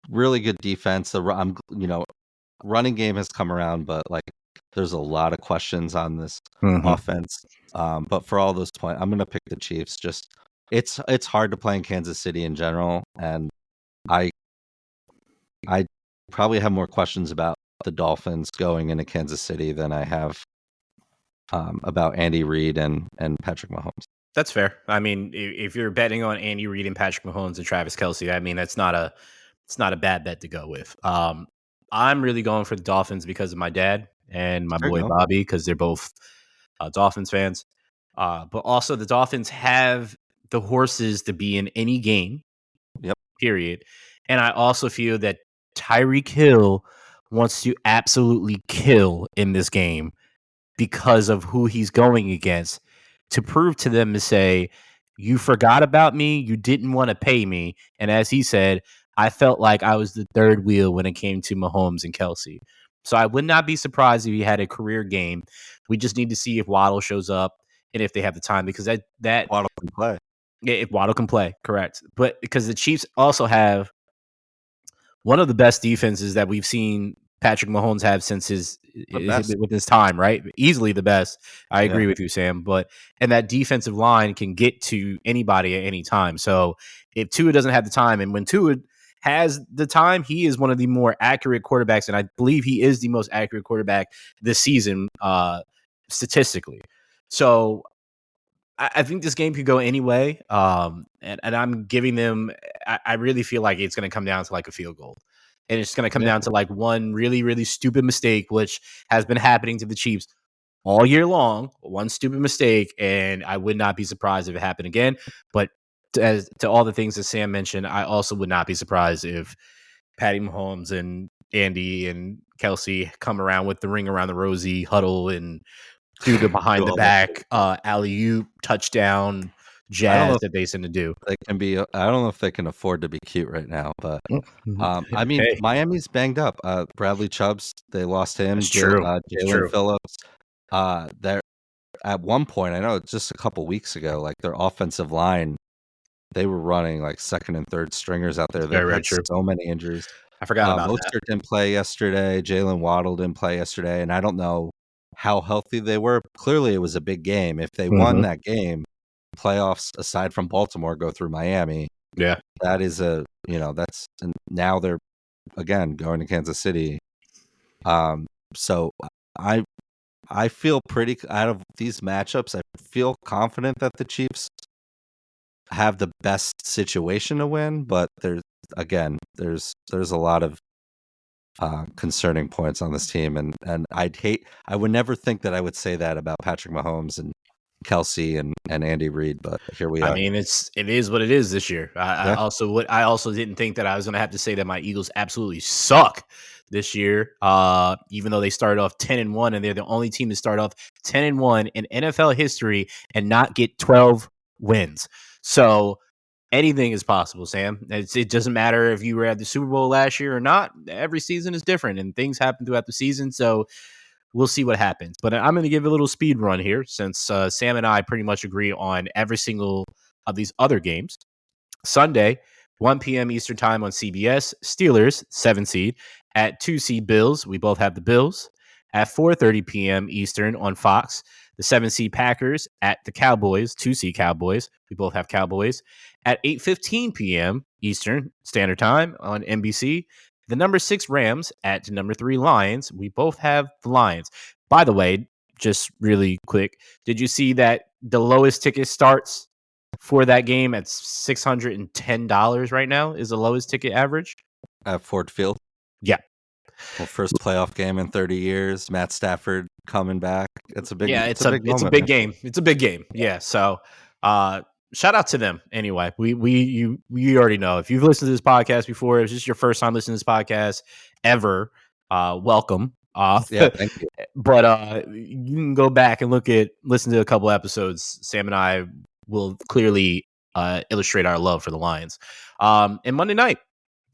really good defense. Running game has come around, but like there's a lot of questions on this offense. But for all those points, I'm going to pick the Chiefs. Just it's hard to play in Kansas City in general, and I probably have more questions about the Dolphins going into Kansas City than I have about Andy Reid and Patrick Mahomes. That's fair. I mean, if you're betting on Andy Reid and Patrick Mahomes and Travis Kelce, I mean, it's not a bad bet to go with. I'm really going for the Dolphins because of my dad and my boy Bobby, because they're both Dolphins fans. But also the Dolphins have the horses to be in any game. Yep. Period. And I also feel that Tyreek Hill wants to absolutely kill in this game because of who he's going against, to prove to them, to say, you forgot about me, you didn't want to pay me. And as he said, I felt like I was the third wheel when it came to Mahomes and Kelce. So I would not be surprised if he had a career game. We just need to see if Waddle shows up and if they have the time, because that Waddle can play. Yeah, if Waddle can play, correct. But because the Chiefs also have one of the best defenses that we've seen Patrick Mahomes have since with his time, right? Easily the best. I agree with you, Sam. And that defensive line can get to anybody at any time. So if Tua doesn't have the time, and when Tua has the time, he is one of the more accurate quarterbacks, and I believe he is the most accurate quarterback this season, statistically. So I think this game could go any way. And I'm giving them, I really feel like it's going to come down to like a field goal. And it's going to come down to like one really, really stupid mistake, which has been happening to the Chiefs all year long. One stupid mistake, and I would not be surprised if it happened again. But to all the things that Sam mentioned, I also would not be surprised if Patty Mahomes and Andy and Kelce come around with the ring around the rosy huddle and do the behind the back alley-oop touchdown jazz that they seem to do. They can be. I don't know if they can afford to be cute right now, but I mean, Miami's banged up. Bradley Chubbs, they lost him. Jalen Phillips. They're at one point, I know just a couple weeks ago, like their offensive line, they were running like second and third stringers out there. They've had so many injuries. I forgot about Mostert didn't play yesterday. Jalen Waddle didn't play yesterday, and I don't know how healthy they were. Clearly, it was a big game. If they won that game, playoffs aside from Baltimore go through Miami. Yeah, that is that's, and now they're again going to Kansas City. So I feel pretty, out of these matchups, I feel confident that the Chiefs have the best situation to win, but there's a lot of concerning points on this team, and I would never think that I would say that about Patrick Mahomes and Kelce and Andy Reid, but here we are. I mean, it is what it is this year. I also didn't think that I was going to have to say that my Eagles absolutely suck this year, even though they started off 10-1, and they're the only team to start off 10-1 in NFL history and not get 12 wins. So anything is possible, Sam. It doesn't matter if you were at the Super Bowl last year or not. Every season is different, and things happen throughout the season. So we'll see what happens. But I'm going to give a little speed run here, since Sam and I pretty much agree on every single of these other games. Sunday, 1 p.m. Eastern time on CBS, Steelers, 7 seed, at 2 seed Bills. We both have the Bills. At 4:30 p.m. Eastern on Fox, the 7 seed Packers at the Cowboys, 2 seed Cowboys. We both have Cowboys. At 8:15 p.m. Eastern Standard Time on NBC, the number 6 Rams at the number 3 Lions. We both have the Lions. By the way, just really quick, did you see that the lowest ticket starts for that game at $610 right now is the lowest ticket average? At Ford Field? Yeah. Well, first playoff game in 30 years. Matt Stafford coming back. It's a big it's a moment, big man. game. It's a big game. Yeah. So shout out to them anyway. You already know. If you've listened to this podcast before, if this is your first time listening to this podcast ever, welcome. Yeah, thank you. But you can go back and listen to a couple episodes. Sam and I will clearly illustrate our love for the Lions. And Monday night,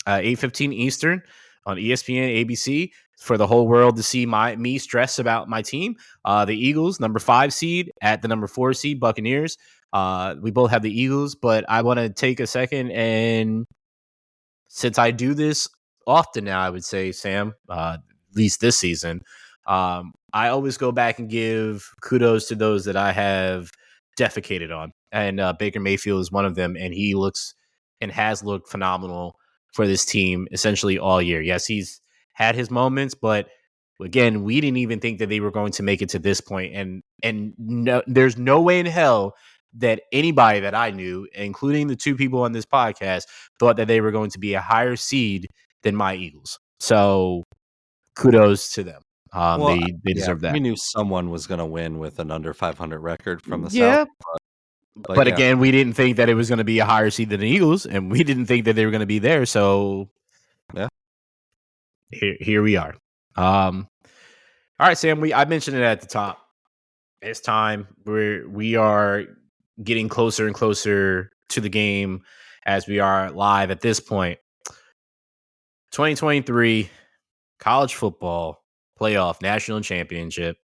8:15 Eastern on ESPN, ABC, for the whole world to see me stress about my team. The Eagles, number 5 seed at the number 4 seed Buccaneers. We both have the Eagles, but I want to take a second, and since I do this often now, I would say, Sam, at least this season, I always go back and give kudos to those that I have defecated on. And Baker Mayfield is one of them, and he looks and has looked phenomenal for this team essentially all year. Yes, he's had his moments, but again, we didn't even think that they were going to make it to this point. And no, there's no way in hell that anybody that I knew, including the two people on this podcast, thought that they were going to be a higher seed than my Eagles. So kudos to them. Well, They deserve that. we knew someone was going to win with an under 500 record from the Yeah, South. but yeah. again, we didn't think that it was going to be a higher seed than the Eagles, and we didn't think that they were going to be there. So yeah, here we are. All right, Sam. I mentioned it at the top. It's time. We are getting closer and closer to the game as we are live at this point. 2023 college football playoff national championship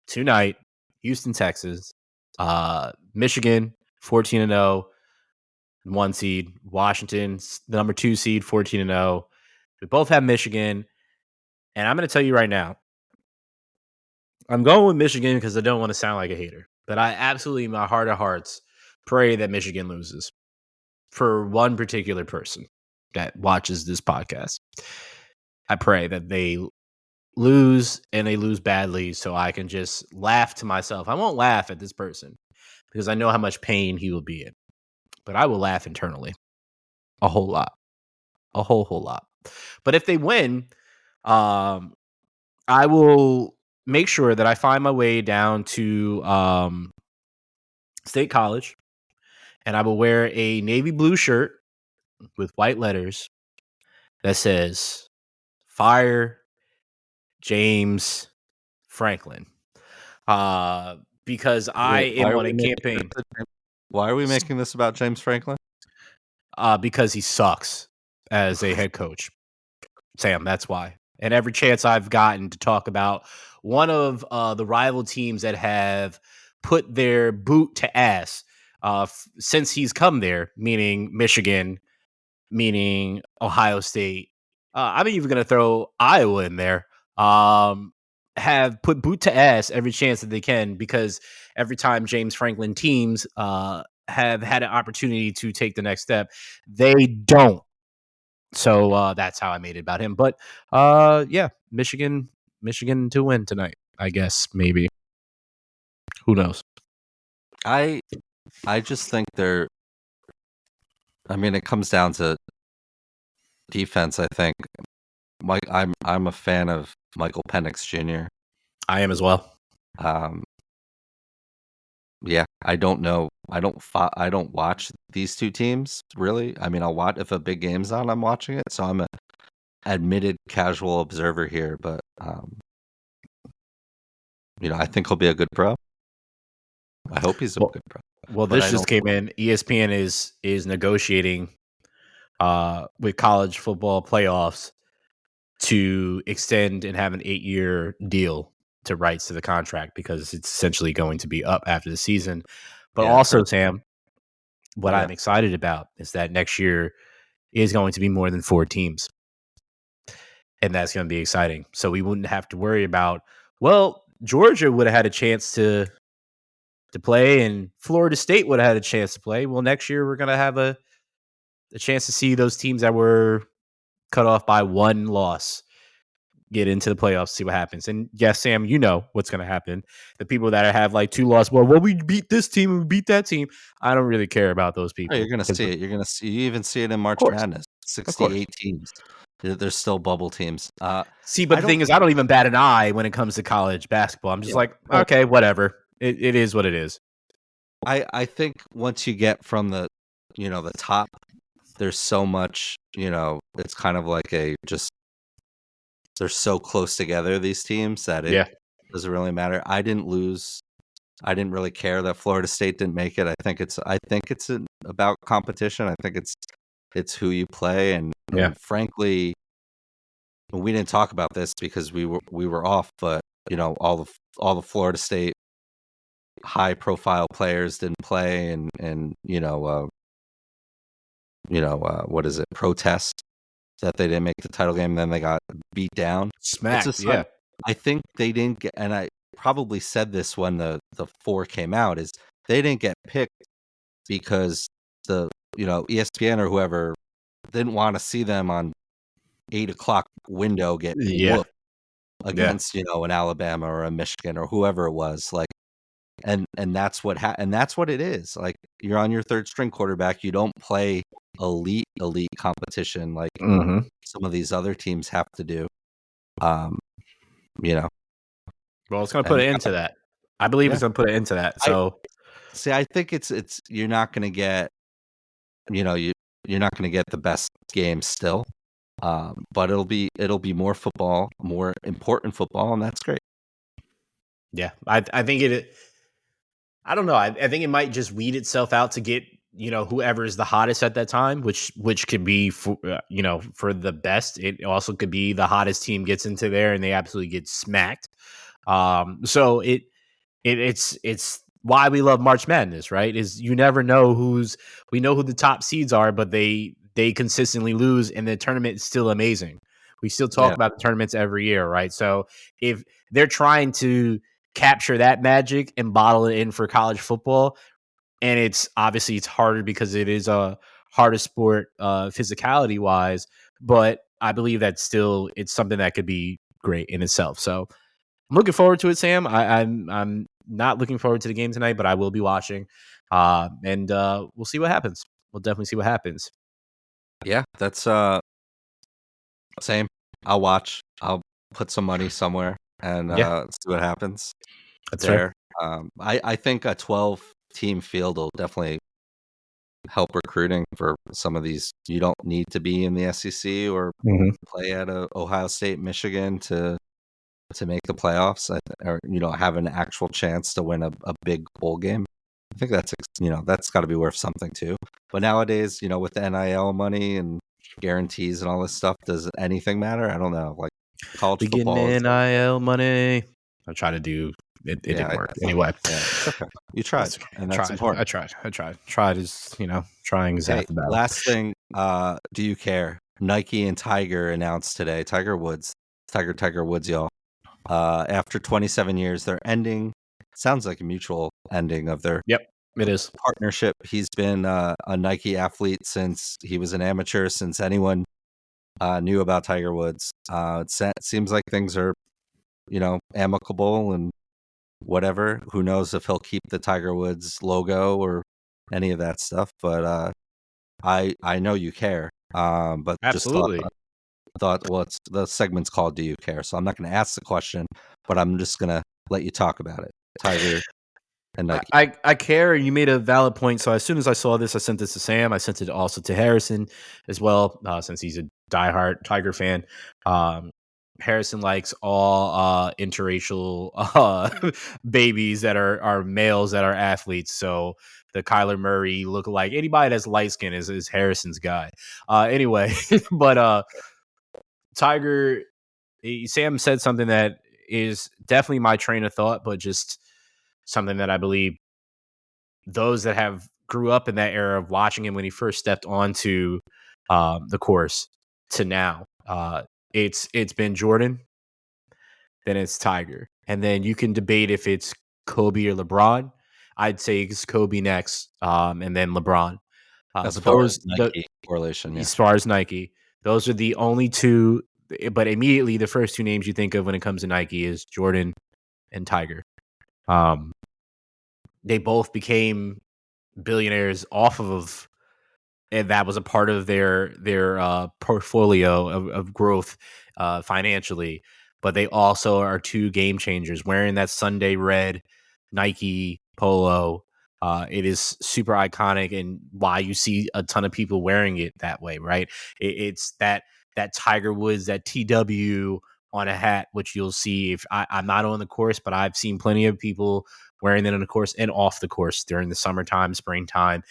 tonight, Houston, Texas. Michigan 14-0, 1 seed. Washington, the number 2 seed, 14-0. We both have Michigan, and I'm going to tell you right now, I'm going with Michigan because I don't want to sound like a hater, but I absolutely, in my heart of hearts, pray that Michigan loses for one particular person that watches this podcast. I pray that they lose and they lose badly so I can just laugh to myself. I won't laugh at this person because I know how much pain he will be in, but I will laugh internally a whole lot, a whole lot. But if they win, I will make sure that I find my way down to State College, and I will wear a navy blue shirt with white letters that says "Fire James Franklin," because I Wait, am on a campaign. Why are we making this about James Franklin? Because he sucks as a head coach, Sam. That's why. And every chance I've gotten to talk about one of the rival teams that have put their boot to ass since he's come there, meaning Michigan, meaning Ohio State. I'm even going to throw Iowa in there. Have put boot to ass every chance that they can, because every time James Franklin teams have had an opportunity to take the next step, they don't. So that's how I made it about him. But yeah, Michigan to win tonight, I guess, maybe. Who knows? I just think they're. I mean, it comes down to defense. I think. I'm a fan of Michael Penix Jr. I am as well. Yeah, I don't know. I don't watch these two teams really. I mean, I'll watch if a big game's on. I'm watching it, so I'm a admitted casual observer here. But I think he'll be a good pro. I hope he's a good pro. Well, this just came in. ESPN is negotiating with college football playoffs to extend and have an 8-year deal to rights to the contract, because it's essentially going to be up after the season. But also, Sam, what I'm excited about is that next year is going to be more than 4 teams. And that's going to be exciting. So we wouldn't have to worry about, well, Georgia would have had a chance to play, and Florida State would have had a chance to play. Well, next year we're going to have a chance to see those teams that were cut off by 1 loss get into the playoffs, see what happens. And yes, Sam, you know what's going to happen. The people that have like 2 losses, well, we beat this team and we beat that team. I don't really care about those people. Oh, you're going to see it. You're going to see. You even see it in March Madness. 68 teams. There's still bubble teams. See, but I the don't. thing is, I don't even bat an eye when it comes to college basketball. I'm just Yeah. like, Well, okay, whatever. It is what it is. I think once you get from the top, there's so much. It's kind of like they're so close together, these teams, that it Yeah. doesn't really matter. I didn't really care that Florida State didn't make it. I think it's about competition. I think it's who you play, and Yeah. frankly, we didn't talk about this because we were off, but all the Florida State high profile players didn't play, and what is it, protest that they didn't make the title game, then they got beat down. It's a Smacked. sign. Yeah. I think they didn't get, and I probably said this when the four came out, is they didn't get picked because the ESPN or whoever didn't want to see them on 8 o'clock window get Yeah. whooped Yeah. against an Alabama or a Michigan or whoever it was, like, and that's and that's what it is. Like, you're on your third string quarterback. You don't play elite competition like Mm-hmm. some of these other teams have to do. Um, you know, Well, it's going to put and an end to that. I believe yeah, it's going to put an end to that. I So, see. I think it's you're not going to get you're not going to get the best game still, but it'll be more football, more important football, and that's great. yeah, I think it. I don't know. I think it might just weed itself out to get whoever is the hottest at that time, which could be for for the best. It also could be the hottest team gets into there and they absolutely get smacked. So it's why we love March Madness, right? Is you never know we know who the top seeds are, but they consistently lose, and the tournament is still amazing. We still talk Yeah, about the tournaments every year, right? So if they're trying to capture that magic and bottle it in for college football, and it's obviously it's harder because it is a harder sport physicality wise, but I believe that still it's something that could be great in itself. So I'm looking forward to it, Sam. I'm not looking forward to the game tonight, but I will be watching, and we'll see what happens. We'll definitely see what happens. yeah, that's same. I'll watch. I'll put some money somewhere and Yeah, see what happens that's fair. there. I think a 12-team field will definitely help recruiting for some of these. You don't need to be in the SEC or Mm-hmm. play at Ohio State, Michigan to make the playoffs, or have an actual chance to win a big bowl game. I think that's got to be worth something too. But nowadays, with the NIL money and guarantees and all this stuff, does anything matter? I don't know. Like, college We getting football is like, NIL money. I try to do it. It yeah, didn't work anyway. yeah, it's okay. You tried, It's okay. and I that's tried. important. I tried. Tried is trying is Hey, half the battle. last thing, do you care? Nike and Tiger announced today. Tiger Woods, Tiger Woods, y'all. After 27 years, they're ending. Sounds like a mutual ending of their Yep, it is. partnership. He's been a Nike athlete since he was an amateur, since anyone knew about Tiger Woods. It seems like things are, amicable and whatever. Who knows if he'll keep the Tiger Woods logo or any of that stuff? But I know you care. But just Absolutely. thought, well, the segment's called "Do You Care?" So I'm not going to ask the question, but I'm just going to let you talk about it. Tiger and Nike. I care, and you made a valid point. So as soon as I saw this, I sent this to Sam. I sent it also to Harrison as well, since he's a diehard Tiger fan. Harrison likes all interracial babies that are males that are athletes. So the Kyler Murray lookalike, anybody that's light skin is Harrison's guy. Anyway, but Tiger, Sam said something that is definitely my train of thought, but just something that I believe those that have grew up in that era of watching him when he first stepped onto the course to now. It's been Jordan, then it's Tiger, and then you can debate if it's Kobe or LeBron. I'd say it's Kobe next, and then LeBron. As But far as those, Nike correlation, yeah. as far as Nike, those are the only two. But immediately, the first two names you think of when it comes to Nike is Jordan and Tiger. They both became billionaires off of and that was a part of their portfolio of growth financially. But they also are two game changers. Wearing that Sunday red Nike polo, it is super iconic, and why you see a ton of people wearing it that way, right? It's that Tiger Woods, that TW on a hat, which you'll see if I'm not on the course, but I've seen plenty of people wearing that on the course and off the course during the summertime, springtime.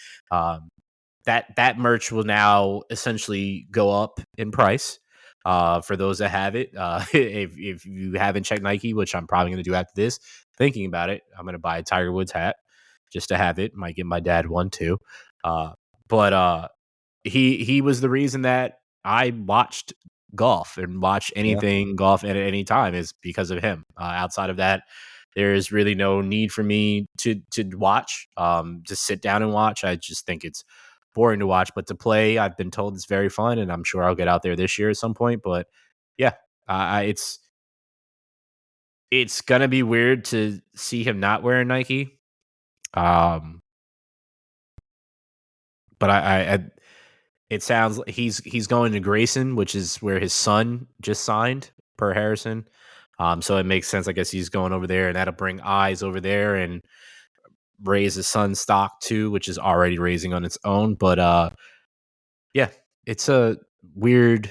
That merch will now essentially go up in price for those that have it. If you haven't checked Nike, which I'm probably going to do after this, thinking about it, I'm going to buy a Tiger Woods hat just to have it. Might give my dad one too. But he was the reason that I watched golf and watch anything golf at any time is because of him. Outside of that, there is really no need for me to watch. To sit down and watch. I just think it's boring to watch, but to play, I've been told it's very fun, and I'm sure I'll get out there this year at some point. But yeah, it's gonna be weird to see him not wearing Nike. But it sounds like he's going to Grayson, which is where his son just signed per Harrison. So it makes sense. I guess he's going over there, and that'll bring eyes over there and raise his son's stock too, which is already raising on its own. But yeah, it's a weird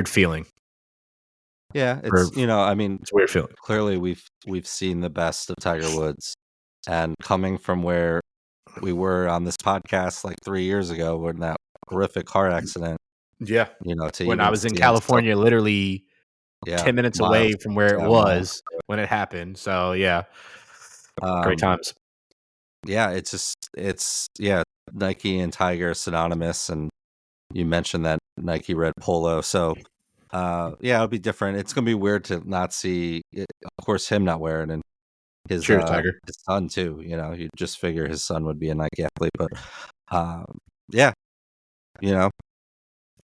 feeling. Yeah, it's I mean, It's a weird feeling. clearly we've seen the best of Tiger Woods, and coming from where we were on this podcast like 3 years ago when that horrific car accident, Yeah. to When even I was in see him still, California, literally 10 minutes away miles, from where it miles. was when it happened. So yeah, great times. Yeah, Nike and Tiger are synonymous, and you mentioned that Nike red polo. So it'll be different. It's gonna be weird to not see, of course, him not wearing, and his Cheers, Tiger. his son too. You just figure his son would be a Nike athlete, but yeah,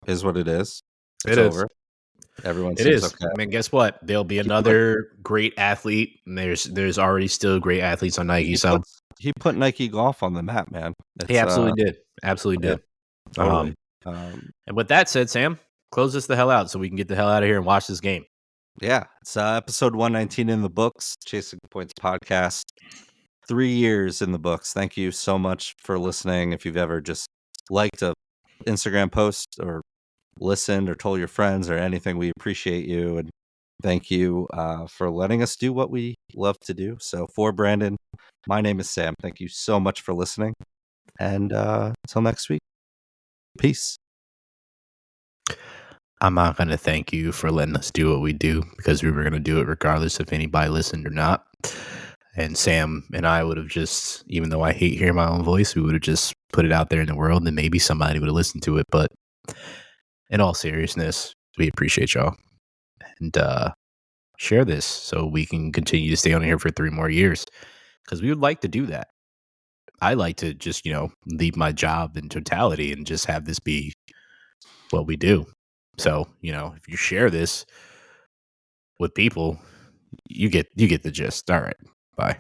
is what it is. It's It is. over. Everyone It seems is. okay. I mean, guess what? There'll be another great athlete, and there's already still great athletes on Nike. So He put Nike golf on the map, man. he absolutely did. Absolutely did. Totally. And with that said, Sam, close this the hell out so we can get the hell out of here and watch this game. Yeah, it's episode 119 in the books, Chasing Points podcast. 3 years in the books. Thank you so much for listening. If you've ever just liked a Instagram post or listened or told your friends or anything, we appreciate you, and thank you for letting us do what we love to do. So for Brandon, my name is Sam. Thank you so much for listening, and until next week, peace. I'm not going to thank you for letting us do what we do, because we were going to do it regardless if anybody listened or not. And Sam and I would have just, even though I hate hearing my own voice, we would have just put it out there in the world, and maybe somebody would have listened to it. But in all seriousness, we appreciate y'all, and share this so we can continue to stay on here for 3 more years, because we would like to do that. I like to just, leave my job in totality and just have this be what we do. So, if you share this with people, you get the gist. All right. Bye.